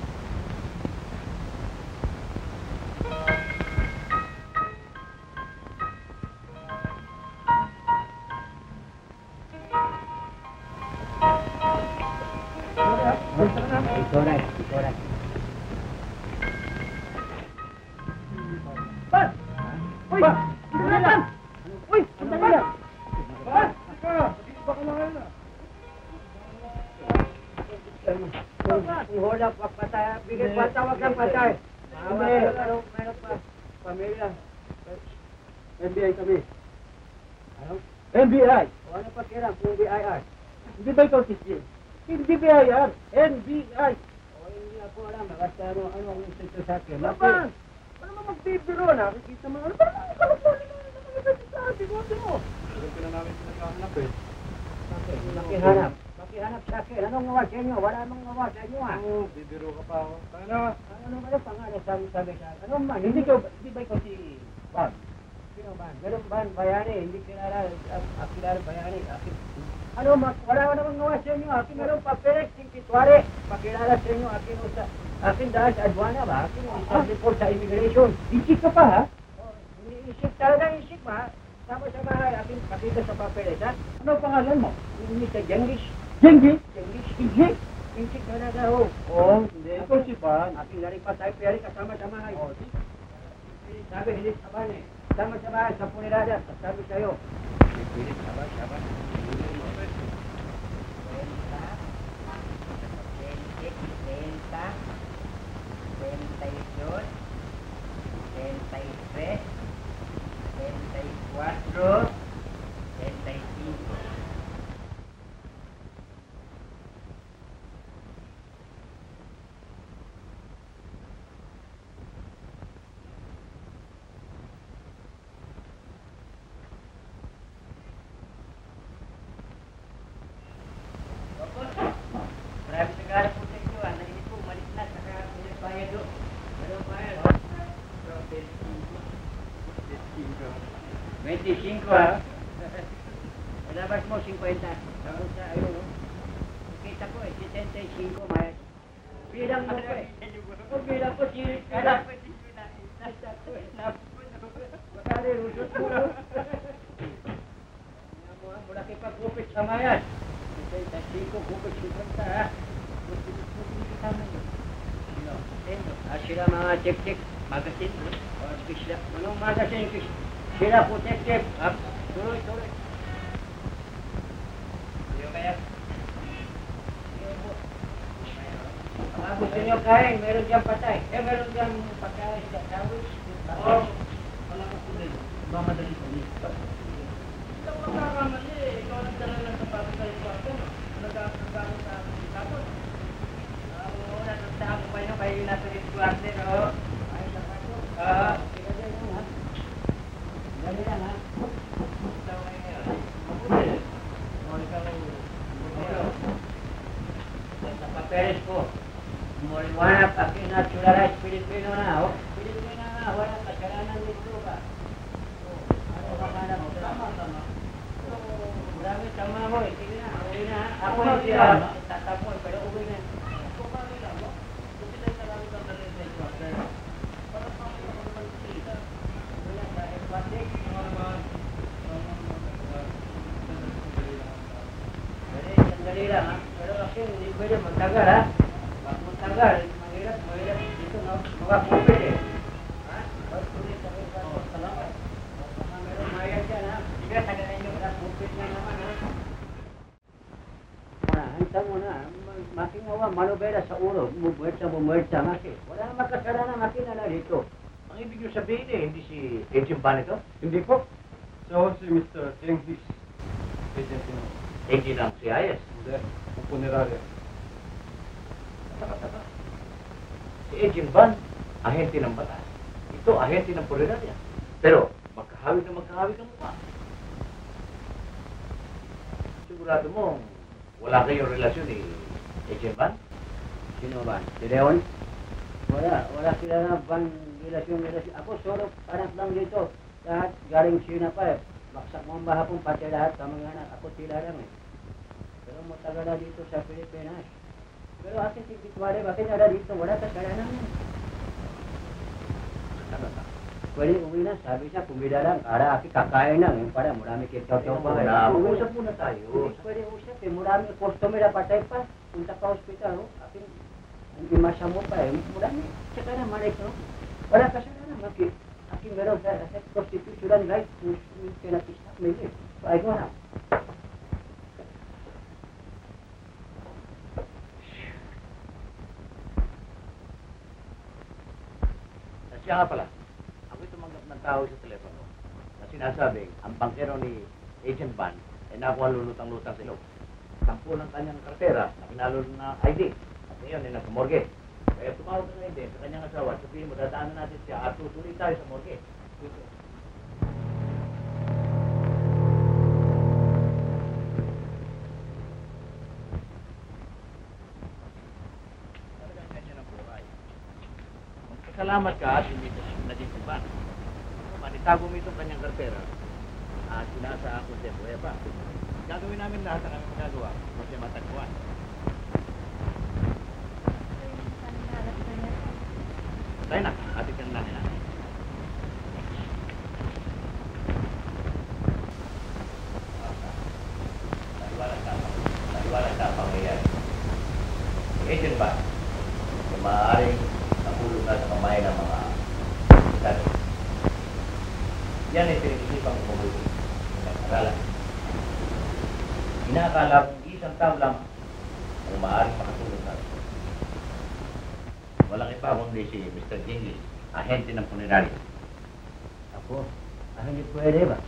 Bas! Uy! Sandali lang! Uy! Sandali lang! Bas! Ika! Baka lang na. Ihulap, wag patay. Bigay patay, wag kang patay. Meron pa. Pamilya. NBI kami. Ano? NBI! O ano pa kailang kung BIR? Hindi ba ikaw si Jim? Hindi BIR! NBI! O hindi ako alam. Basta ano ang instituto sa akin. Laban! Ano mo magbibiro? Nakikita mo. Ano ba naman kalapali na nagsasabi mo? Alam ko na namin pinagkahanap eh. Makihanap sa akin. Anong ngawa sa inyo? Wala namang ngawa sa inyo ah. Oo, bibiro ka pa ako. Ano? Ano ba pangalan sabi sa ano man? Hindi ba ikaw si Bob? Sino ba? Ganun ba? Bayani. Hindi kilala. Kilala bayani. Ano, wala ka namang gawa sa inyo. Akin meron papeles, timpitwari. Pakilala sa inyo, akin dahil sa adwana ba? Akin report sa immigration. Isip ka pa, ha? Isip talaga, isip ha. Sama sa bahay, akin pakita sa papeles ha. Ano pangalan mo? Mr. Jengis. Jenggi? Jengis. Jenggi? Isip talaga ho. Oo, hindi. Ikaw si Pan. Akin galing pa tayo, pero kasama sa bahay. Sabi, hindi sa bahay. Sama sa bahay, sa punirada. Sabi sa'yo. Pilit, sabay. 34, 35. Marami segala po sa inyo. Narinig po, umalis na. Saka bayad do. Anong bayad? 25 ha? Ilabas mo 50. Sabi sa ayun. Kita ko 75 mayat. Bilang mo ko bilang ko si nasa ko Bakari rusot mo. Mula kay pag-upit sa mayat. 75 kupit 50 ha. Sila mga check-check magazine. Anong magazine? Sila protective. Tuloy. Iyo kaya? Gusto nyo kain, meron dyan patay. Meron dyan patay sa sandwich. Oo. Wala ka po din. Mamadali ko din. Ikaw magkakamali eh. Ikaw nagdala lang sa papatay ko ako. Nagkakamali sa akin sa tapos. Oo, natagtaan mo ba yun? Kayo yung nasa rituarte, no? Ay, sa pato. Dali lang ha. Sa papeles ko. Moriwana, paki naturalize Pilipino na. Pilipino na, wala kasalanan dito ba? Ano ba ka na mo? Tama. Marami tama mo. Sige na, uwi na. Ako hindi tatapoy, pero uwi na. Ako pa rin lang mo. Kasi tayo talaga ang dalhin sa ito. Para pa kayo mag-sita. Wala sa empatik. Sandali lang ha. Pero kasi hindi pwede magtagal ha. Pag magtagal, mahirap dito no. Makakupit eh. Ha? Pag tulis sa mga salamat. Baka meron mayat dyan ha. Sige, tagalan nyo. Makakupit na naman ha. Hanta mo na. Makingawa, manobela sa ulo. Bumuwersa, maki. Wala naman kasalanan makina na dito. Ang ibig nyo sabihin eh, hindi si Agent Ban ito? Hindi po. So, si Mr. Jengis. Agent nyo. Agent ng CIS. Hindi. Ang punerarya. Taka. Si Agent Ban, ahente ng batas. Ito, ahente ng punerarya. Pero, magkahawig ng mukha. Sigurado mo, wala kayong relasyon ni Agent Ban? Sino ba? Si Leon? Wala sila na bang relasyon. Ako solo, anak lang dito. Lahat galing China pa eh. Baksak mo ang bahapon, pati lahat sa mga anak. Ako sila lang eh. Pero matagal na dito sa Pilipinas. Pero akin si Bitwale, bakit nara dito? Wala kasalanan mo. Pwede uwi na, sabi siya, pumila lang. Para akin kakain lang. Yung para marami kitaw-taw pa. Mag-usap muna tayo. Hindi pwede usap eh. Marami customer na patay pa. Punta ka hospital. Akin, hindi masya mo pa eh. Marami. Tsaka na malik. Wala kasalanan. Akin meron sa prostitution right. Kinakistak mo eh. So ay ko na. Siya nga pala, ako'y tumanggap ng tao sa telepono na sinasabing ang bangkero ni Agent Ban ay nakuha lulutang-lutang sa ilog. Tampo ng kanyang kartera na pinalo ng ID at ngayon ay nasa morgue. Kaya tumawag na ngayon din sa kanyang asawa, sabihin mo, dadaanan natin siya at tutuloy tayo sa morgue. Talagang ganyan ang buhay. Salamat ka at hindi na din si Ban. Manitago mo itong kanyang kartera at sinasa ako sa buhay pa. Gagawin namin lahat ang aming magagawa kasi matagpuan. Tayo na, atin ka na nila. Naliwala sa pangyayari. Agent ba? Kung maaaring nahulog na sa kamay ng mga estado. Yan ay pinag-isipang mabuti ng nag-aralan. Inaakala kong isang tao lang ang maaaring makatulong natin. Walang iba kundi si Mr. Jingles, ahente ng puneraryo. Ako, hindi pwede ba?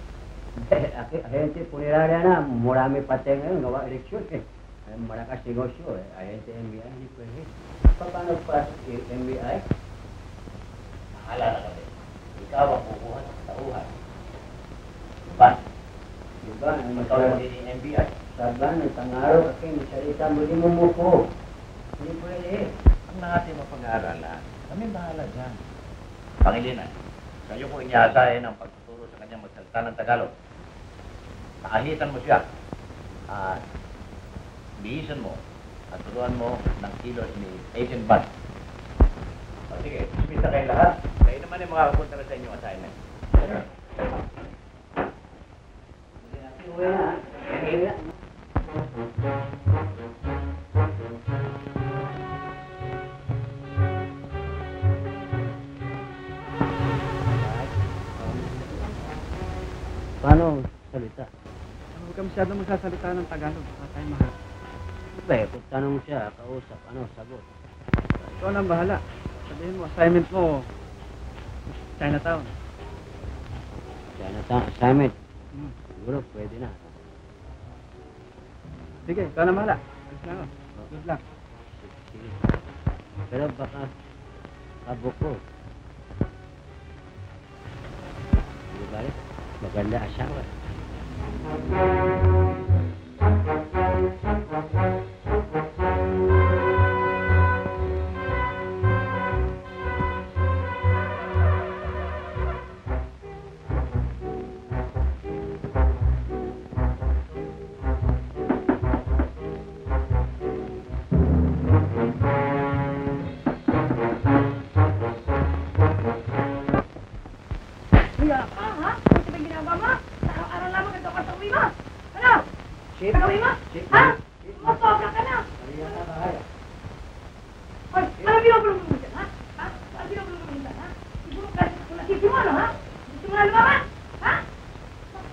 Ahente punerarya na, marami pati ngayon, gawa eleksyon eh. Malakas negosyo eh, ahente NBI, hindi pwede. Paano pasok si NBI? Nahala na kami. Ikaw ang kukuha ng katauhan. Diba? Diba? Ikaw ang magiging NBI. Saban, tangaro kasi salita mo, di mo muko. Hindi pwede. Ang natin mapag-aaralan, kami bahala dyan. Pangilinan, kayo ko inyasahin ang pagtuturo sa kanyang magsalita ng Tagalog. Naahitan mo siya. At bihisan mo at turuan mo ng kilos ni Agent Bud. O sige, dismiss na kayo lahat. Kayo naman yung makakapunta na sa inyong assignment. Uwi na. Uwi na. Paano salita? Huwag ka masyadong magsasalita ng Tagalog. Patay mahal. Siyempre, kung tanong siya, kausap, sagot. Ikaw lang bahala. Sabihin mo, assignment mo, Chinatown. Chinatown assignment. Siguro, pwede na. Sige, ikaw na bahala. Alis na ako. Good luck. Sige. Pero baka kabuko. Di ba? Maganda asawa. Kaya ka, ha? Ano ba yung ginagawa mo? Sa araw-araw lamang ganito ka sa uwi mo? Ano? Chip. Gagawin mo? Chip. Ha? Sumasobra ka na. Ay, ano binubulong mo dyan, ha? Ha? Ano binubulong mo dyan, ha? Siguro kasi kung nasisi mo, ano, ha? Gusto mo na lumaban? Ha?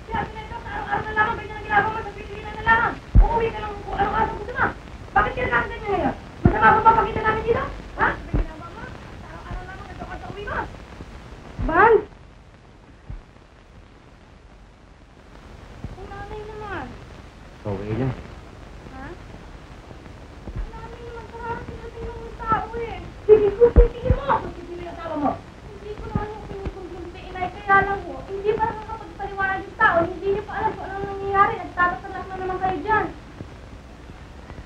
Sabi na ito, sa araw-araw na lamang ganyan ang ginagawa mo sa Pilipinas na lamang. Uuwi ka lang kung anong araw gusto mo. Bakit kailangan ganyan ngayon? Masama ba papakita namin dito? Ha? Ano yung ginagawa mo? Sa araw-araw lamang ganito ka sa uwi mo. Ban! Ang nanay naman. Uwi na. Ha? Ang nanay naman, parang sinabi ng tao eh. Sige, kusipin mo! Kusipin mo yung asawa mo. Hindi ko naman yung kinukumbinti, inay. Kaya lang ho, hindi pa naman kapagpaliwanag yung tao. Hindi niyo pa alam kung anong nangyayari. Nagtatatalak na naman kayo dyan.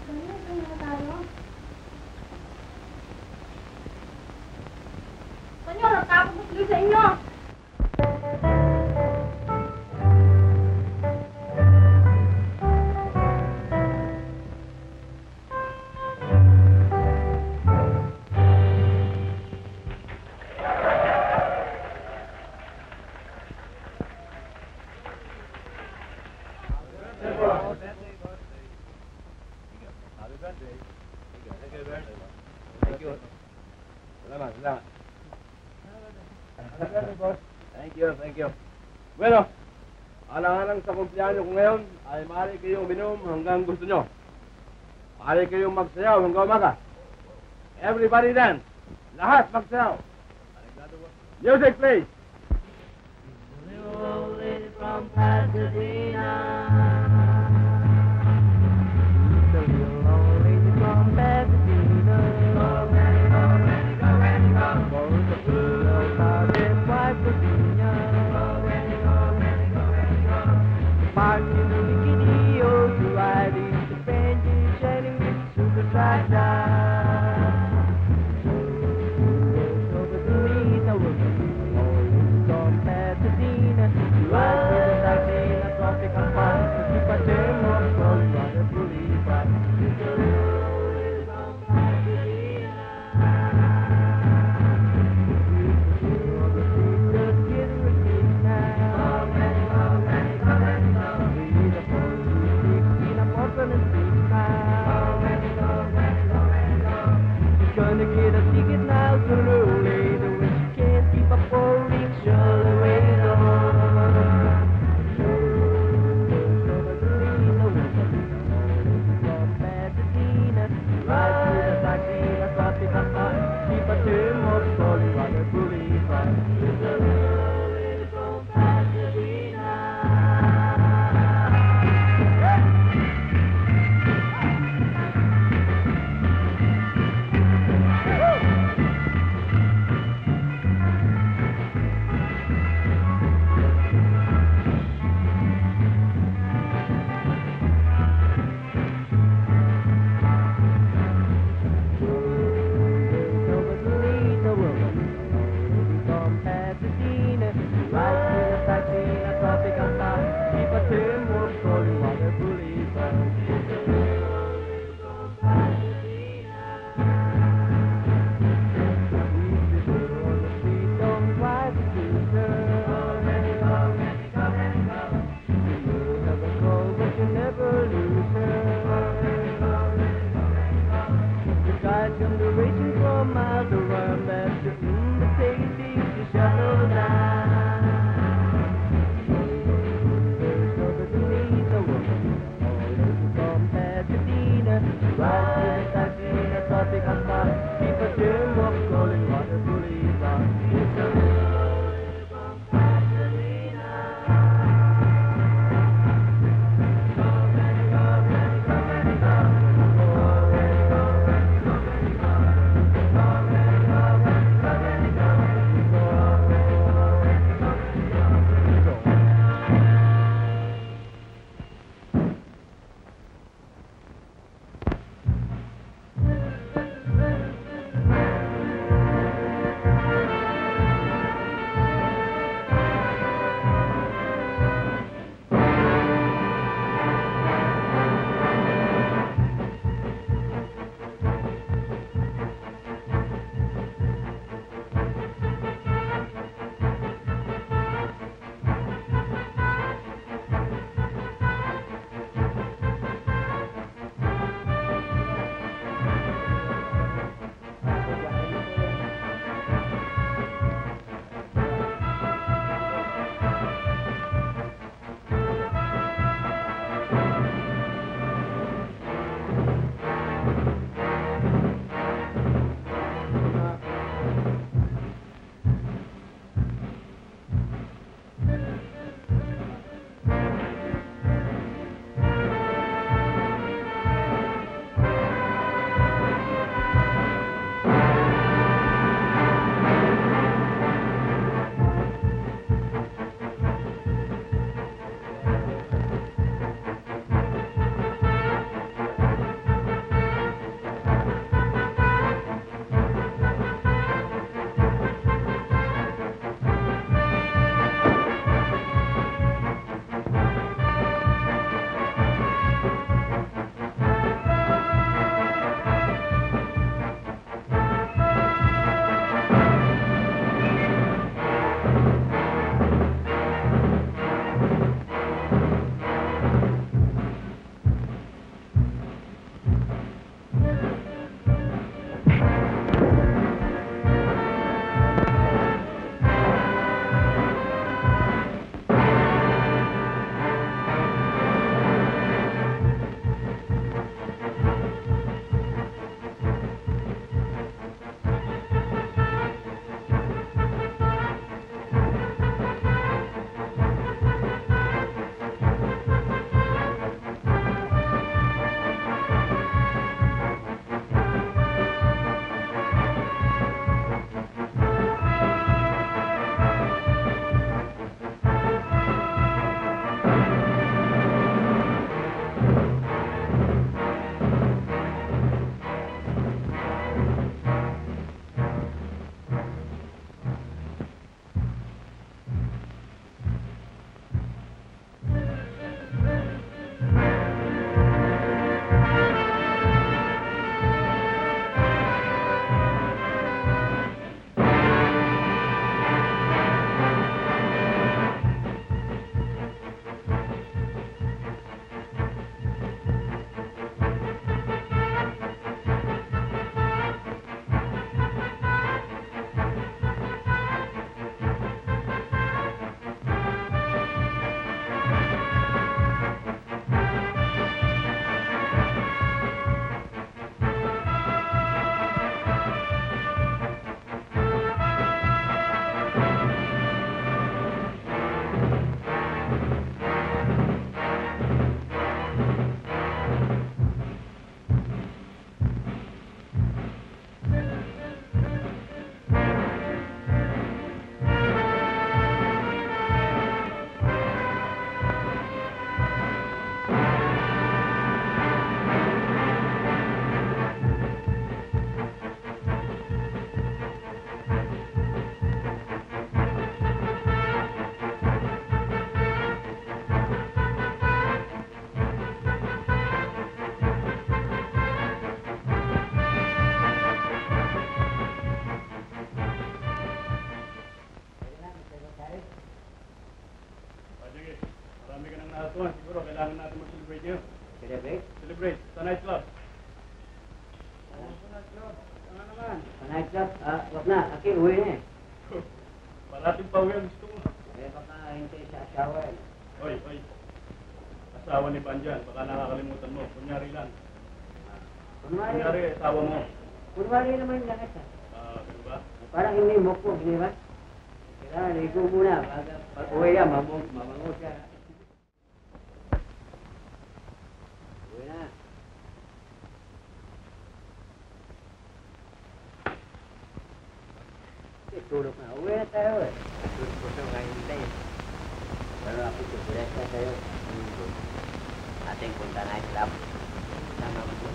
Ganyan na tayo. Kanyo, nagkakabusli sa inyo. Thank you. Salamat, salamat. Thank you. Bueno, alang-alang sa kumpleanyo ko ngayon, ay maaari kayong uminom hanggang gusto nyo. Maaari kayong magsayaw hanggang umaga. Everybody dance. Lahat magsayaw. Music, please. From Pasadena. Pasadena, kailangan natin mag-celebrate yun. Celebrate? Celebrate, sa nightclub. Ano naman? Sa nightclub? Wag na. Aki, uwi na eh. Parating pa uwi ang gusto mo. Eh, baka hintay sa asawa eh. Oy. Asawa ni Banjan, baka nakakalimutan mo. Kunyari lang. Kunyari, asawa mo. Kunwari naman lahat ah. Ganun ba? Parang hindi mo po, di ba? Kaya ligo muna. Pag uwi yan, mamango siya. Uwi na. Tulog na. Uwi na tayo eh. Tulog ko sa mga hintay. Pero ako susulat ka sa'yo. Ating punta na club. Sama mo.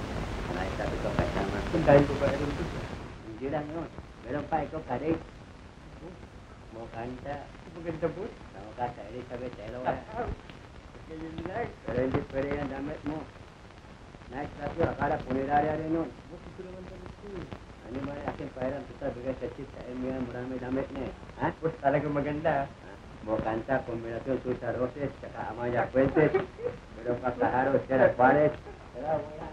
Sabi ko kasama. Puntahin ko ba ito? Hindi lang yun. Meron pa ikaw kadate. Mau kanta. Maganda po. Sama ka sa Elizabeth Eloa. Ganyan lang. Pero hindi pwede yan damit mo. Nice club yun. Akala punerarya rin yun. Bakit ko naman damit ko eh? Ano ba yung aking pairan? Kita bigay sa chip sa MUM. Marami damit na eh. Ha? Boss, talaga maganda. Mau kanta. Kombinasyon Susa Roses. Saka Amaya Fuentes. Meron pa Cajaros. Kaya Juarez. Kaya wala.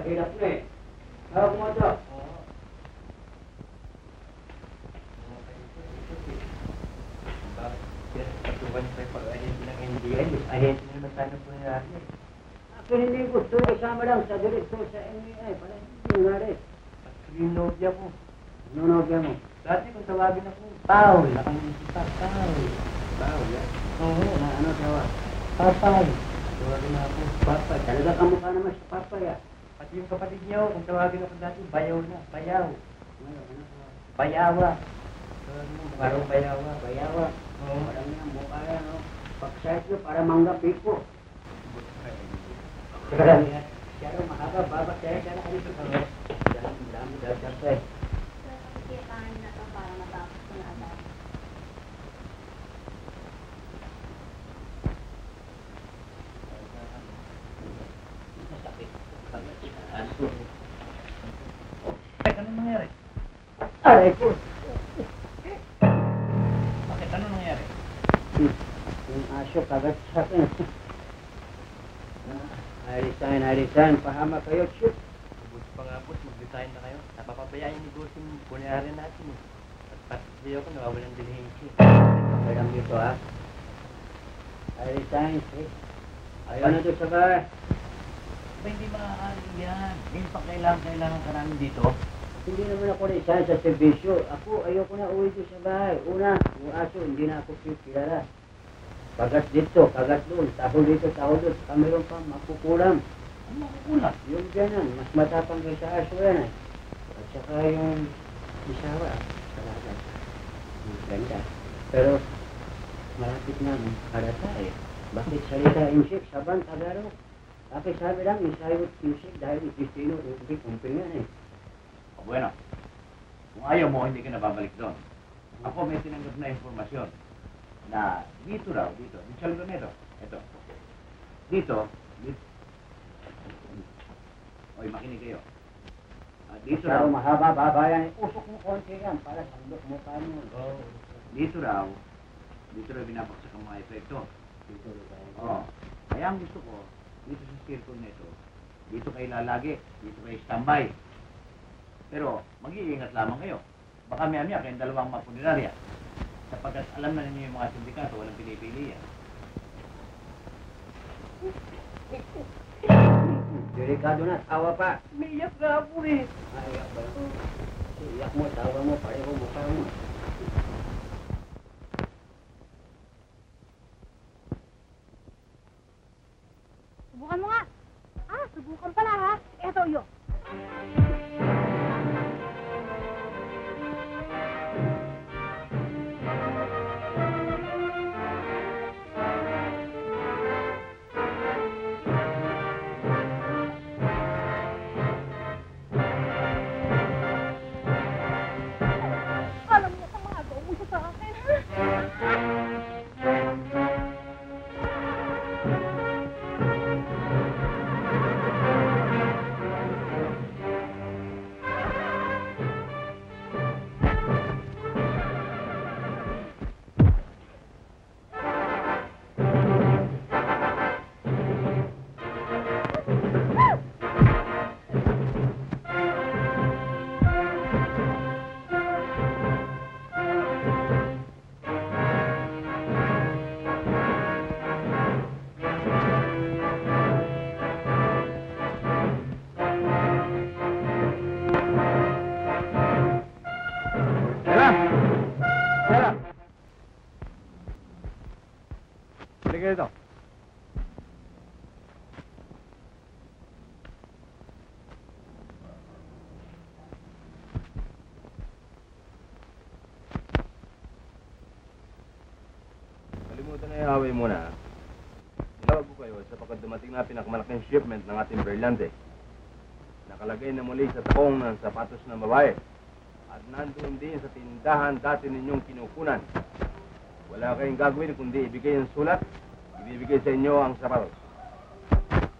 Hirap na eh. Hawak mo ito. Patukan pa yung pag-ahente ng NDI. Ahente naman sana po nila. Actually, hindi gusto isama lang sa direktor sa NBI. Para hindi nangyari. Yung nobya ko. Ano nobya mo? Dati kung tawagin ako, Paul. Nakangisipa, Paul. Paul, yan. Oo. Ano tawag? Papay. Tawagin na ako. Papay. Talaga kamukha naman sa Papay, ah. Pati yung kapatid niya, kung tawagin ako dati, Bayaw na. Bayaw. Ano tawag? Bayawa. Parang Bayawa. Bayawa. Oo. Parang yan, mukha yan, no? Pag-size nyo para mangga pipo. Pero mahaba, baba, kaya na dito sa mga. Dami, dami. Kailangan na ito para matapos ko na agad. Anong nangyari? Aray ko. Bakit? Ano nangyari? Yung aso kagat sa akin. I resign. Pahama kayo, shoot. Buti pa nga po, mag-resign na kayo. Napapabayaan yung negosyo yung kunyari natin eh. At pati ako, nawawalang dilihensya. Okay lang dito, ha? I resign, eh. Ayaw na doon sa bahay. Ba, hindi makakali yan. Hindi pa kailangan ka namin dito. Hindi naman ako resign sa serbisyo. Ako, ayoko na uwi doon sa bahay. Una, yung aso, hindi na ako kilala. Kagat dito, kagat doon, taho dito, taho doon. Meron pa, makukulam. Ano makukulat? Yung ganyan, mas matapang kayo sa aso yan, eh. At saka yung isawa, talaga. Ang ganda. Pero, malapit na, karata eh. Bakit salita insik, saban, Tagalog? Bakit sabi lang, isayot insik dahil Kristino, kumping yan eh. O bueno, kung ayaw mo, hindi ka na babalik doon. Ako may tinanggap na informasyon na dito raw, dito saldo nito, ito. Dito, oy, makinig kayo. Dito raw, Pero mahaba, baba yan. Usok mo konti yan para sandok mo pa mo. dito raw binabaksak ang mga epekto. Dito tayo. Oo. Kaya ang gusto ko, dito sa circle nito, dito kayo lalagi, dito kayo standby. Pero, mag-iingat lamang kayo. Baka maya-maya kayong dalawang mapunerarya. Sapagkat alam na ninyo yung mga sindikato, walang pinipili yan. Delikado na, tawa pa. Umiyak nga po eh. Iyak ba? Iyak mo, tawa mo, pareho mukha mo. Subukan mo nga. Subukan pala ha. Eto yun. Alam mo sa mga gawa mo siya sa akin, ha? Halika dito. Kalimutan na yung away muna. Tinawag ko kayo sapagkat dumating na pinakamalaking shipment ng ating Berlante. Nakalagay na muli sa takong ng sapatos ng babae. At nandun din sa tindahan dati ninyong kinukunan. Wala kayong gagawin kundi ibigay ang sulat, ibibigay sa inyo ang sapatos.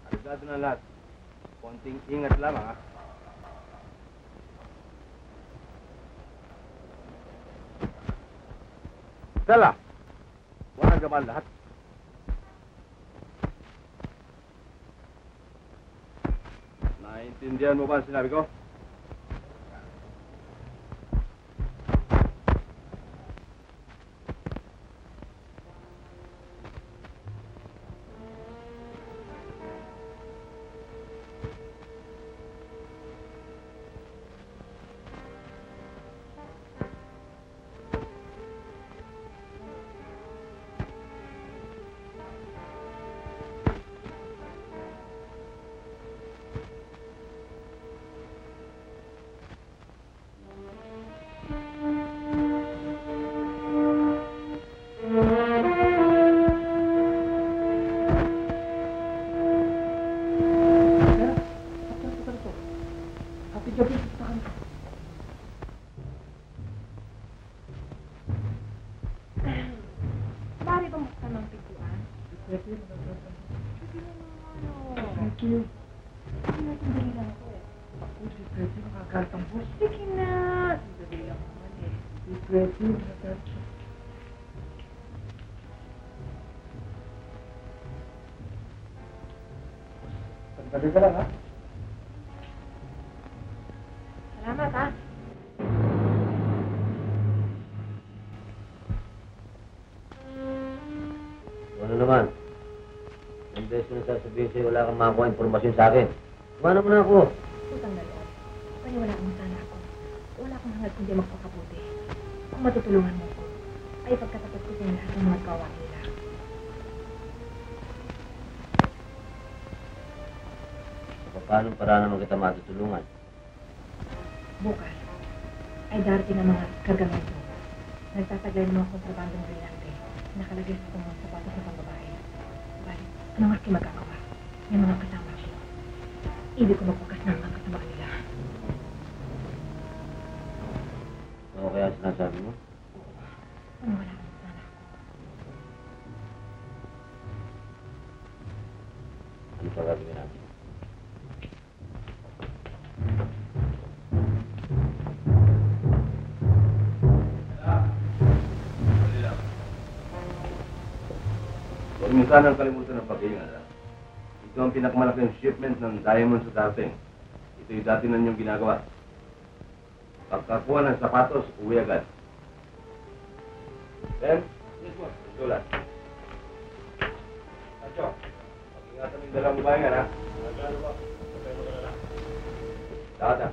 Aligado na lahat. Konting ingat lamang, ha? Stella! Huwag gaman lahat. Naintindihan mo ba ang sinabi ko? Sige. Sandali lang ako eh. Ako si Freddy, nakagalit ang boss. Sige na. Sandali lang naman eh. Si Freddy, nakagalit siya. Sandali ka lang, ha? Salamat ha. Ano naman? Ang beses ko na sasabihin sa'yo, wala kang makakuha informasyon sa akin. Kumana mo na ako. Utang na loob. Paniwala mo sana ako. Wala akong hangad kundi magpakabuti. Kung matutulungan mo ko, ay pagkatapat ko sa lahat ng mga gawa nila. So, paano para naman kita matutulungan? Bukas, ay darating ang mga kargamento. Nagtataglay ng mga kontrabandong brillante. Nakalagay sa mga sapatos ng pambabae. Balit, anong aking magagawa? Yung mga kasama ko. Ibig ko magpakas ng mga kasama nila. Ano kaya sinasabi mo? Ano wala mo sana ako? Ano pa gagawin natin? Huwag mo sanang kalimutan ng pag-iingat. Ito ang pinakamalaking shipment ng diamond sa dating. Ito'y dati na niyong ginagawa. Pagkakuha ng sapatos, uwi agad. Then, yes mo, sulat. Nacho, pag-ingatan yung dalawang babae nga, ha? Ano ba? Okay mo na lang. Dada.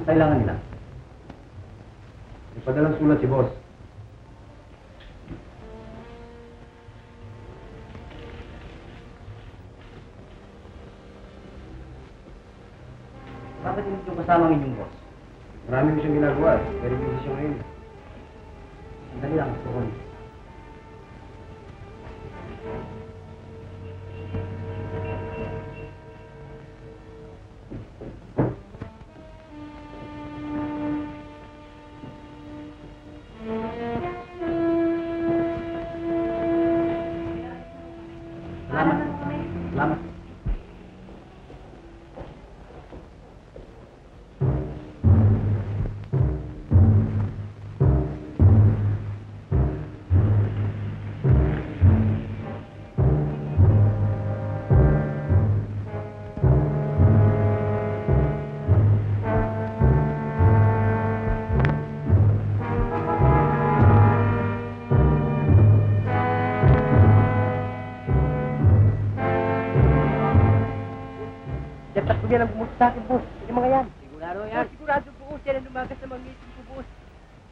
Kailangan nila. Ipadalang sulat si boss. Bakit hindi yung kasama ng inyong boss? Marami ko siyang ginagawa. Pero busy siya ngayon. Sandali lang, gusto ko. Salamat. Dapat ko yan ang bumuto sa akin, boss. Yung mga yan. Sigurado yan. Sigurado po, siya na lumagas sa mga meeting ko, boss.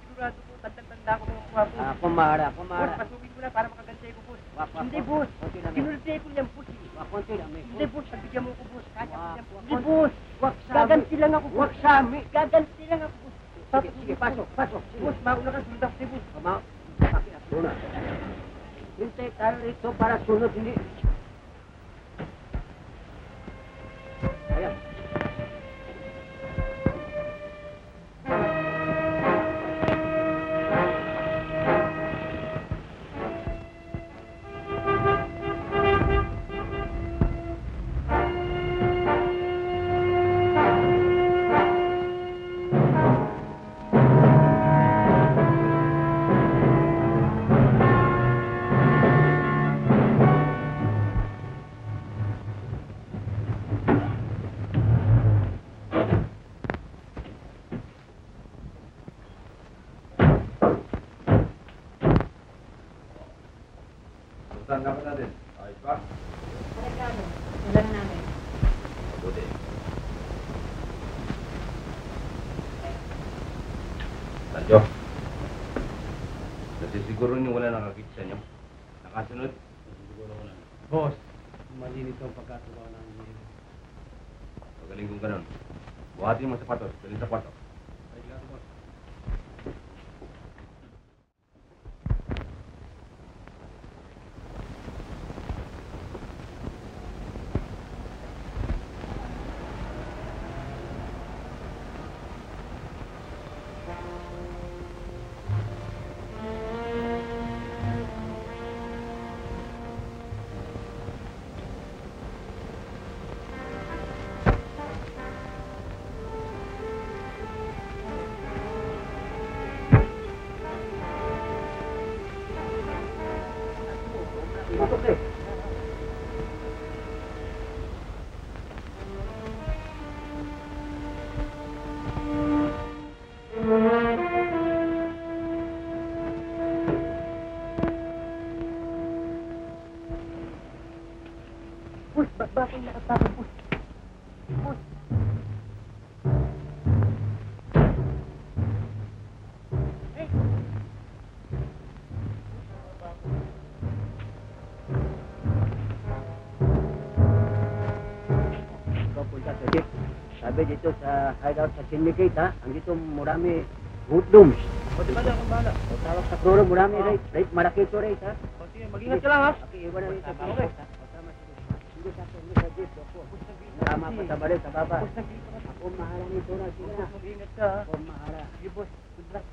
Sigurado po, tandang-tandang. na ako ng kuha, boss. Kumara. Boss, pasugin ko na para makagantay ko, boss. Wak. Hindi, boss. Konti lang. Ginultay ko yan, boss. Konti lang. Hindi, boss. Pagbigyan mo ko, boss. Kaya ko yan, boss. Hindi, Wak. boss. Wak sa Gaganti lang ako, boss. Wak sa amin. Gaganti lang ako, boss. Sige, pasok. Boss, mauna ka sunod ako, boss. Doon na. Hintay tayo rito para sunod, hindi. Ayan. Saan ka pa natin? Ayos ba? Ilan namin? Mabuti. Sanjo, nasisiguro niyo wala nakakita sa inyo? Nakasunod? Siguro ko lang. Boss, malinis ang pagkatuwa namin ngayon. Pagaling kong ganun. Buhatin mo sapatos, dalhin sa kwarto. Ay, gato, boss. Boss, bakit nakatago, boss? Boss. Eh. Ikaw punta sa jeep. Sabi dito sa hideout sa syndicate, ha? Andito marami hoodlums. O, di ba na akong bahala? O tawag sa kloro, marami rate. Marakito rate, ha? O, sige, mag-ingat ka lang, ha? Okay, iwan na rito. Okay. Sige, sa jeep. Tama pa sa balik, sa baba. Boss, nagdito ka. Ako mahala nito na. Sige na. Mag-ingat ka, ha? Ako mahala. Sige, boss. Good luck.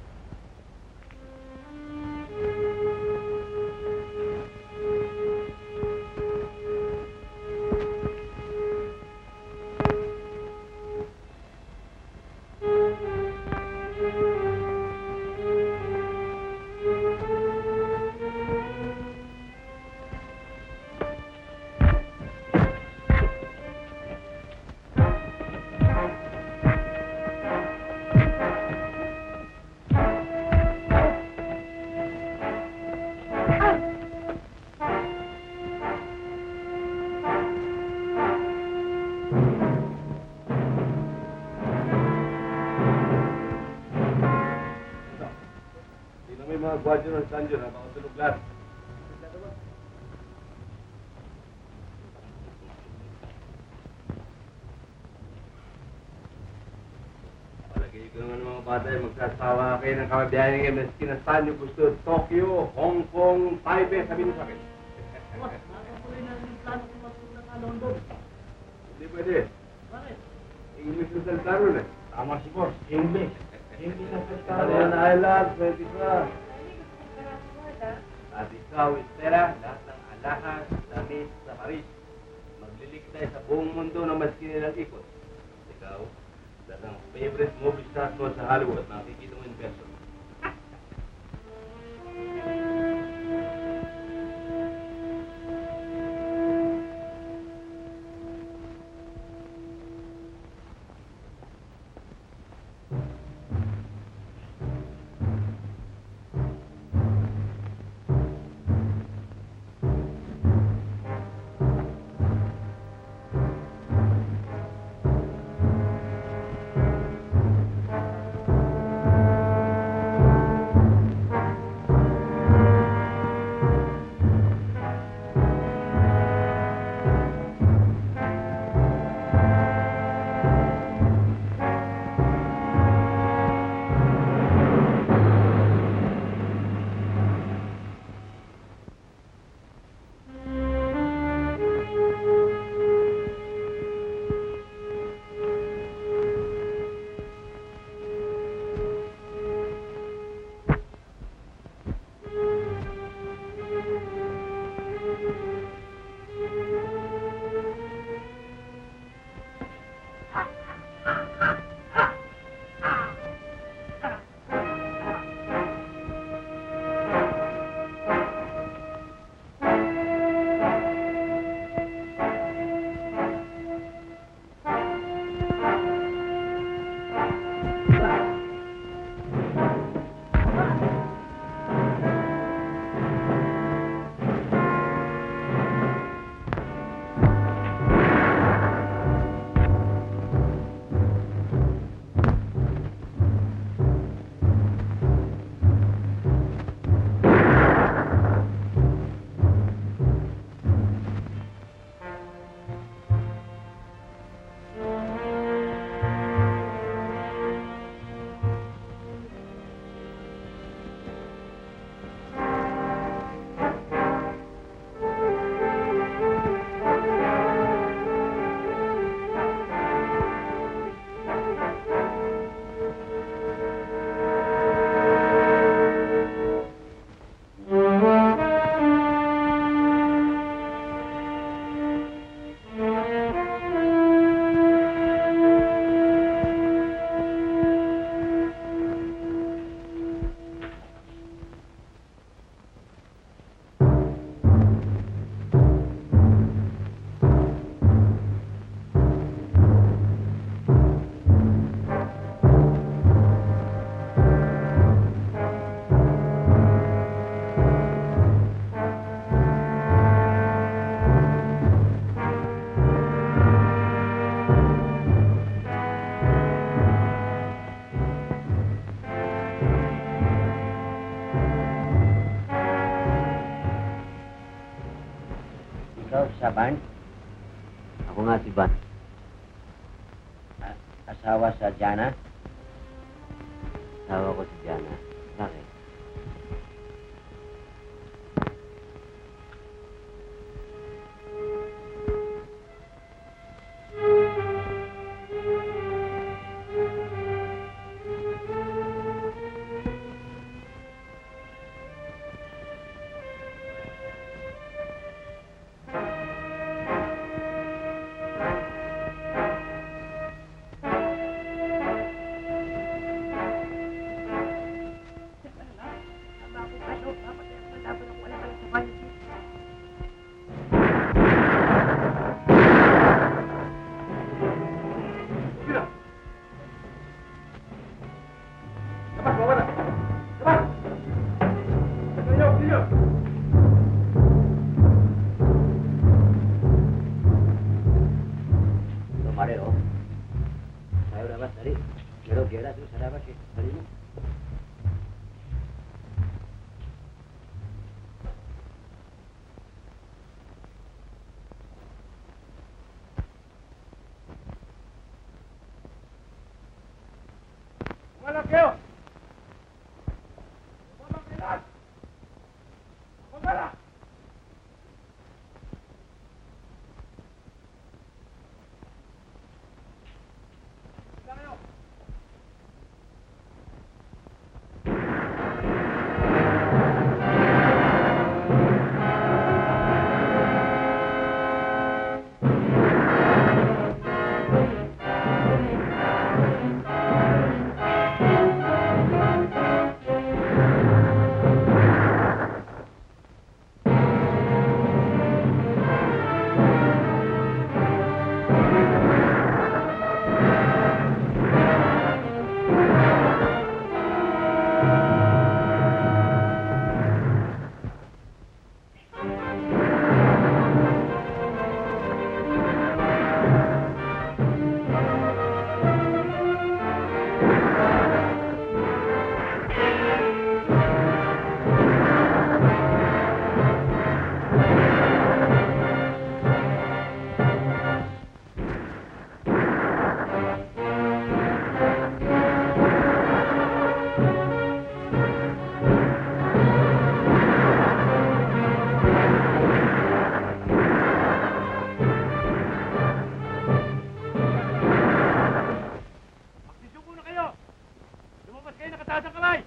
Sino may mga gwadyo ng Sanjo na baka tulog lahat? Palagay ko naman ng mga bata ay magsasawa kayo ng kababiyahe ng MSK na saan nyo gusto. Tokyo, Hong Kong, Taipei, sabihin nyo sa akin. Hindi pwede. Bakit? English yung salita ron eh. Tama si boss. English. English ang salita. Italian Island, 21. At ikaw, Estela, lahat ng alahas, damit sa Paris. Magliligtay sa buong mundo na maski nilang ikot. Ikaw, lahat ng favorite movie stars mo sa Hollywood, makikita mo in person. siya, Barn? Ako nga si Van. Asawa sa Jana? Asawa ko si Jana. Bakit? Kumalang kayo! Kumalang kayo lahat! Kumalang! Saan kayo? Magsisuko na kayo! Lumabas kayo nakataas ang kamay!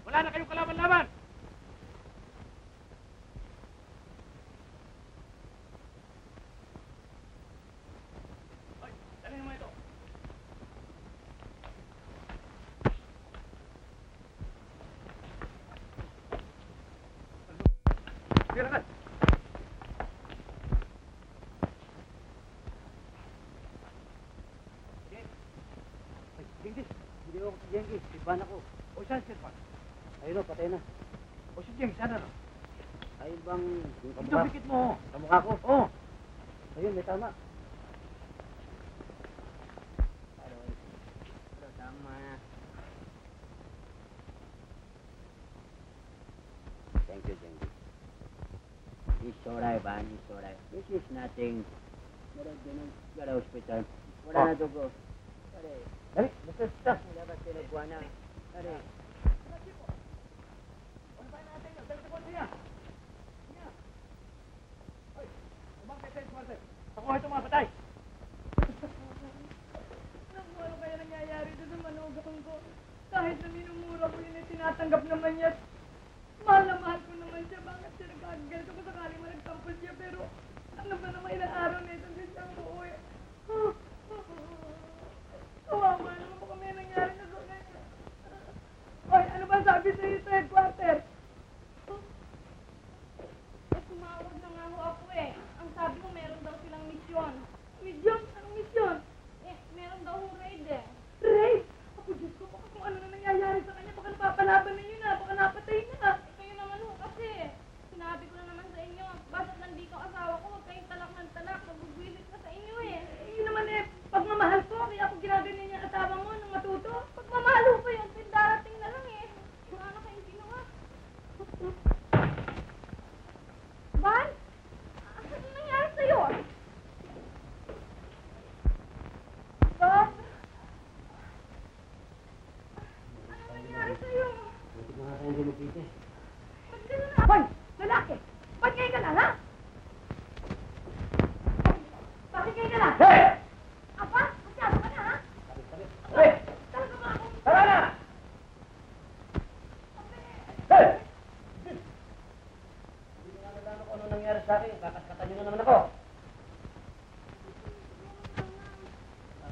Wala na kayong kalaban-laban! Hoy, dalhin mo ito! Sige, lakad! Genghis, hindi ako si Genghis. Si Van ako. O saan si Irfan? Ayun o, patay na. O si Jeng, sana no? Ayun bang yung Ito kamukha? pikit mo! Kamukha ko? Oo! Ayun, may tama. Pero tama. Thank you, Genghis. It's alright, Van. It's alright. This is nothing. Gara hospital. Wala na dugo. Pare. Dali, basta stop! Wala ba tinagwa na? Pare. Ano ba natin yun? Dali sa kotse niya! Niya! Hoy! Umang kay Saint Martin! Pakuha itong mga patay! Ano kaya nangyayari doon sa manugang ko? Kahit na minumura ko yun, tinatanggap naman niya. Mahal na mahal ko naman siya. Bakit siya nagkakagal ko sakali mo nagtampol siya? Pero ano ba naman ilang araw na ito din siyang uuwi? Kawawa naman po kami nangyari na doon ngayon. Oy, ano ba sabi sa'yo sa headquarter? Tumawag na nga ho ako eh. Ang sabi mo meron daw sila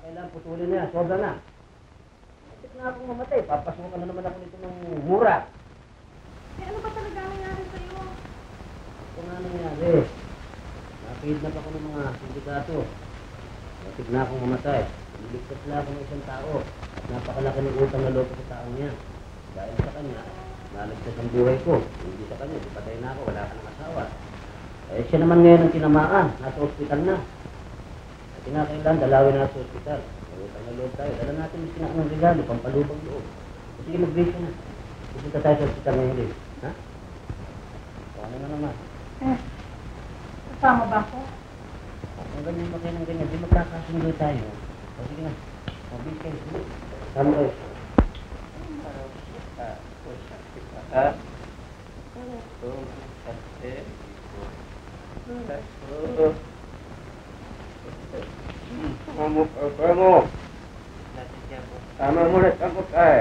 kailangan putulin na yan. Sobra na. Bakit na akong mamatay? Papasukan na naman ako nito ng mura. Eh, ano ba talaga nangyari sa'yo? Ito nga nangyari. Nakidnap ako ng mga sindikato. Bakit na akong mamatay? Niligtas lang ako ng isang tao. At napakalaki ng utang na loob ko sa taong niya. Dahil sa kanya, nalagtas ang buhay ko. Hindi sa kanya, di patay na ako, wala ka ng asawa. Eh, siya naman ngayon ang tinamaan. Nasa ospital na. At kinakailan, dalawin na sa ospital. May utang na loob tayo. Dala natin yung sinak ng regalo, pampalubang loob. Sige, mag-break ka na. Pupunta tayo sa ospital ngayon din. Ha? Paano na naman? Kasama ba ako? Kung ganyan ba kayo ng ganyan, di magkakasundo tayo. O sige na, mabilis kayo. Sige. Sama kayo. Tama mo na sa bukay.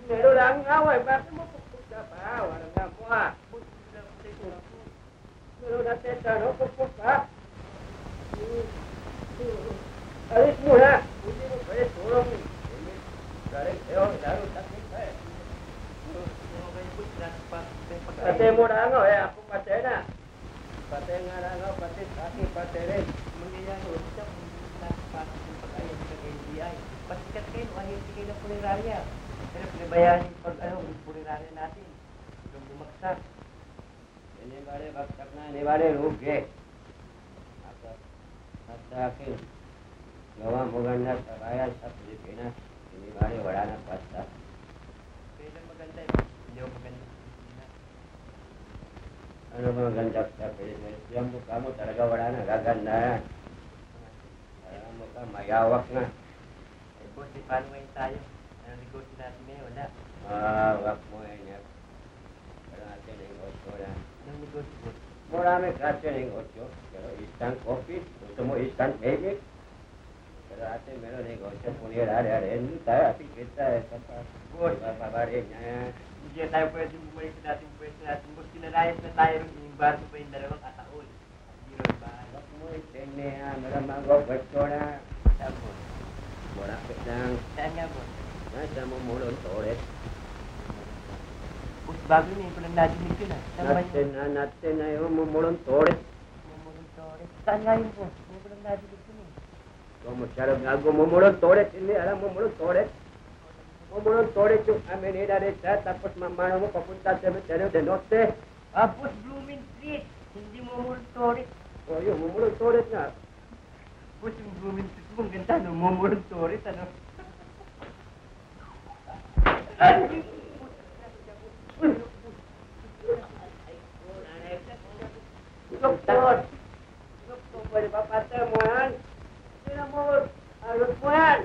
Meron lang away, bakit mo pupunta pa? Walang gawa. Meron natin tanong, pupunta. Alis mo na. Hindi mo pwede tulong. Galing kayo, laro takip ka eh. Pati mo na ako eh, ako pati na. Pati nga na ako, pati kaki, pati rin. Mangyayari ulit siya kung hindi nakapasok yung pag-ayos ng NBI. Pasikat kayo, mahirti kayo ng punerarya. Pero pinabayaan yung pag-ano, yung punerarya natin. Yung bumagsak. Hindi bale, baksak na, hindi bale, rugi. At sa akin, gawa mo ganda sa bayan sa Pilipinas. Hindi bale, wala na pasta. Kaya lang maganda yun. Hindi ako maganda sa Pilipinas. Ano ba maganda sa Pilipinas? Yung mukha mo talaga wala na, gaganda yan. Parang mukha, mayawak na. Eh, boss, di paano ngayon tayo? Anong negosyo natin ngayon? Wala. Wag mo yan. Pero natin yung otso na. Anong negosyo, boss? Marami kasi ng otso. Pero instant coffee, gusto mo instant baby. Pero atin meron ng otso, punirari. Hindi tayo, ating kita eh. Boss, Papabarin niya yan. hindi na tayo pwede bumalik sa dating pwesto natin. Boss, kinalayas na tayo rin. Inimbar mo pa yung dalawang ataol. Hindi rin bahay. Wag mo itin niya, maramang go, pwesto na. Saan, boss? Marapit lang. Saan nga, boss? Nasa mo mulon, toret. Boss, bago yun eh. Kung lang nadinig yun ah. Saan ba yun? Natin na yung mumulon, toret. Mumulong-tores. Saan nga yun, boss? Hindi ko lang nadinig yun eh. Kumusarap nga mumulon, toret. Hindi, alam mumulon, toret. Mumulon, toret yung Avenida Reza, tapos mamano mo papunta sa Cemetery de Norte. Ah, boss, Blooming Street. Hindi mumulong-tores. O yun, mumulon, toret nga. Boss, yung Blooming Street mo, ang ganda, no? Mumulong-tores, ano? Doktor! Doktor, pwede pa patay mo yan? Sino mo, alot mo yan?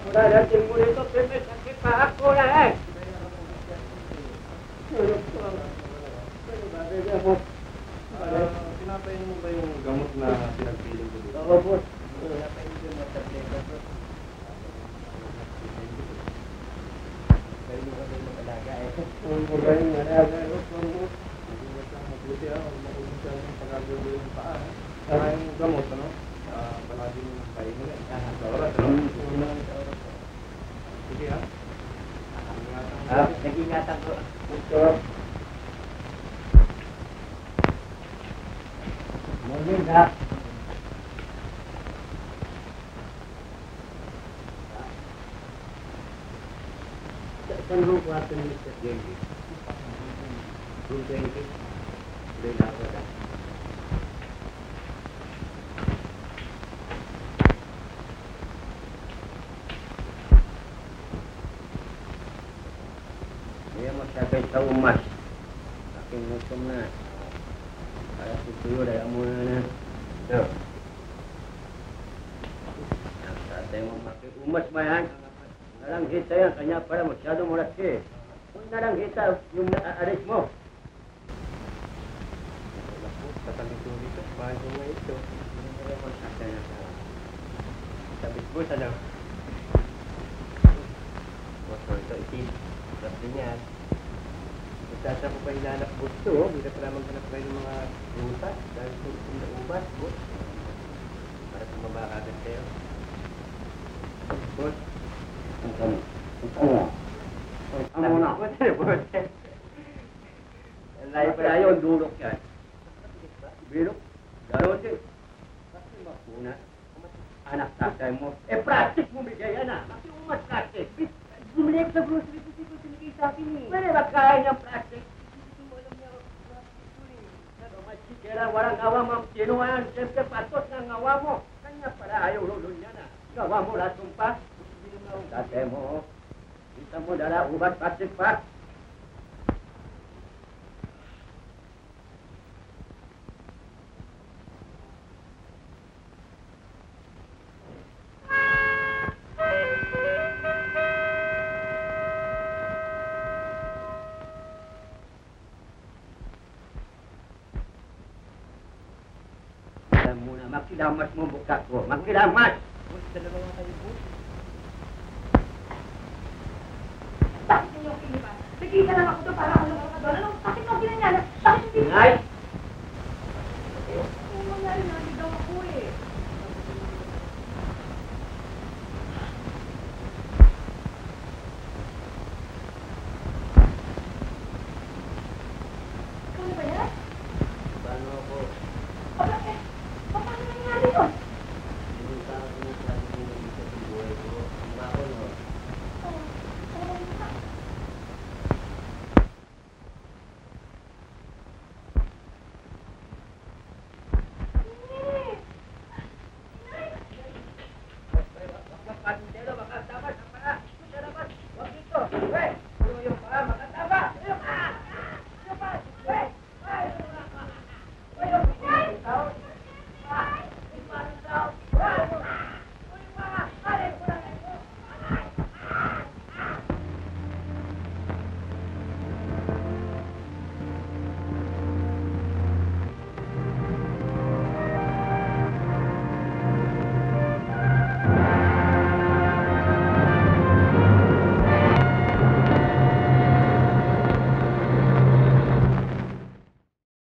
Mula natin mo nito, pero sakit pa ako na eh. Pinapainom mo ba yung gamot na pinagpiling ko dito? Oo, boss. Galing mo kasi mag-alaga eh. Ang magaling na nagano po mo. Hindi mo siya mabuti maubos siya ng pag-agawin ng paa. Saka yung gamot, ano? Palagi mo ng pahinga eh. Sa oras, ano? Sige ha? Nag-ingatan ko. Doktor. Morning, Doc. Saan mo kwarto ni Mr. Genji? Room 20. Doon ako na. Hindi mo sabay sa umas. Aking gutom na. Para tutuyo, dahil mo na na. So. umas mo yan. Nalang hita yan, kanya para masyado mulas ka eh. Kung nalang hita, yung na-arrest mo. Tatalito dito, bahay ko nga ito. Sabit mo, ano? Motor ito, itin. Tapos din yan. Magtasa ko pa hinanap bus to, oh. Hindi na pala maghanap kayo ng mga rutas. Dahil kung naubat, boss. Para tumaba agad kayo. Boss. Ang ano na? Boss, ano, boss? Ang layo Kaya yun, dulok yan. Bilok, darote. Kasi makuna. Anak tatay mo. Eh, practice mo bigay yan ah. Kasi umat practice. Bumili ako sa grocery kasi ko sinigay sa akin eh. Pwede ba kaya niyang practice? Hindi mo alam niya practice ko eh. Pero masikera, walang awa mo. Sino yan? Siyempre, patos ng awa mo. Kanya pala ayaw lulun niya na. Gawa mo lahat ng pa. Tatay mo. Kita mo dala, ubat practice pa. Muna, makilamas mo buka ko. Makilamas! Boss, dalawa nga kayo, boss. Bakit ninyo kinipan? Nagkita lang ako doon para ako lang ako doon. Anong, bakit mo ginanyan? Bakit hindi? Ngay!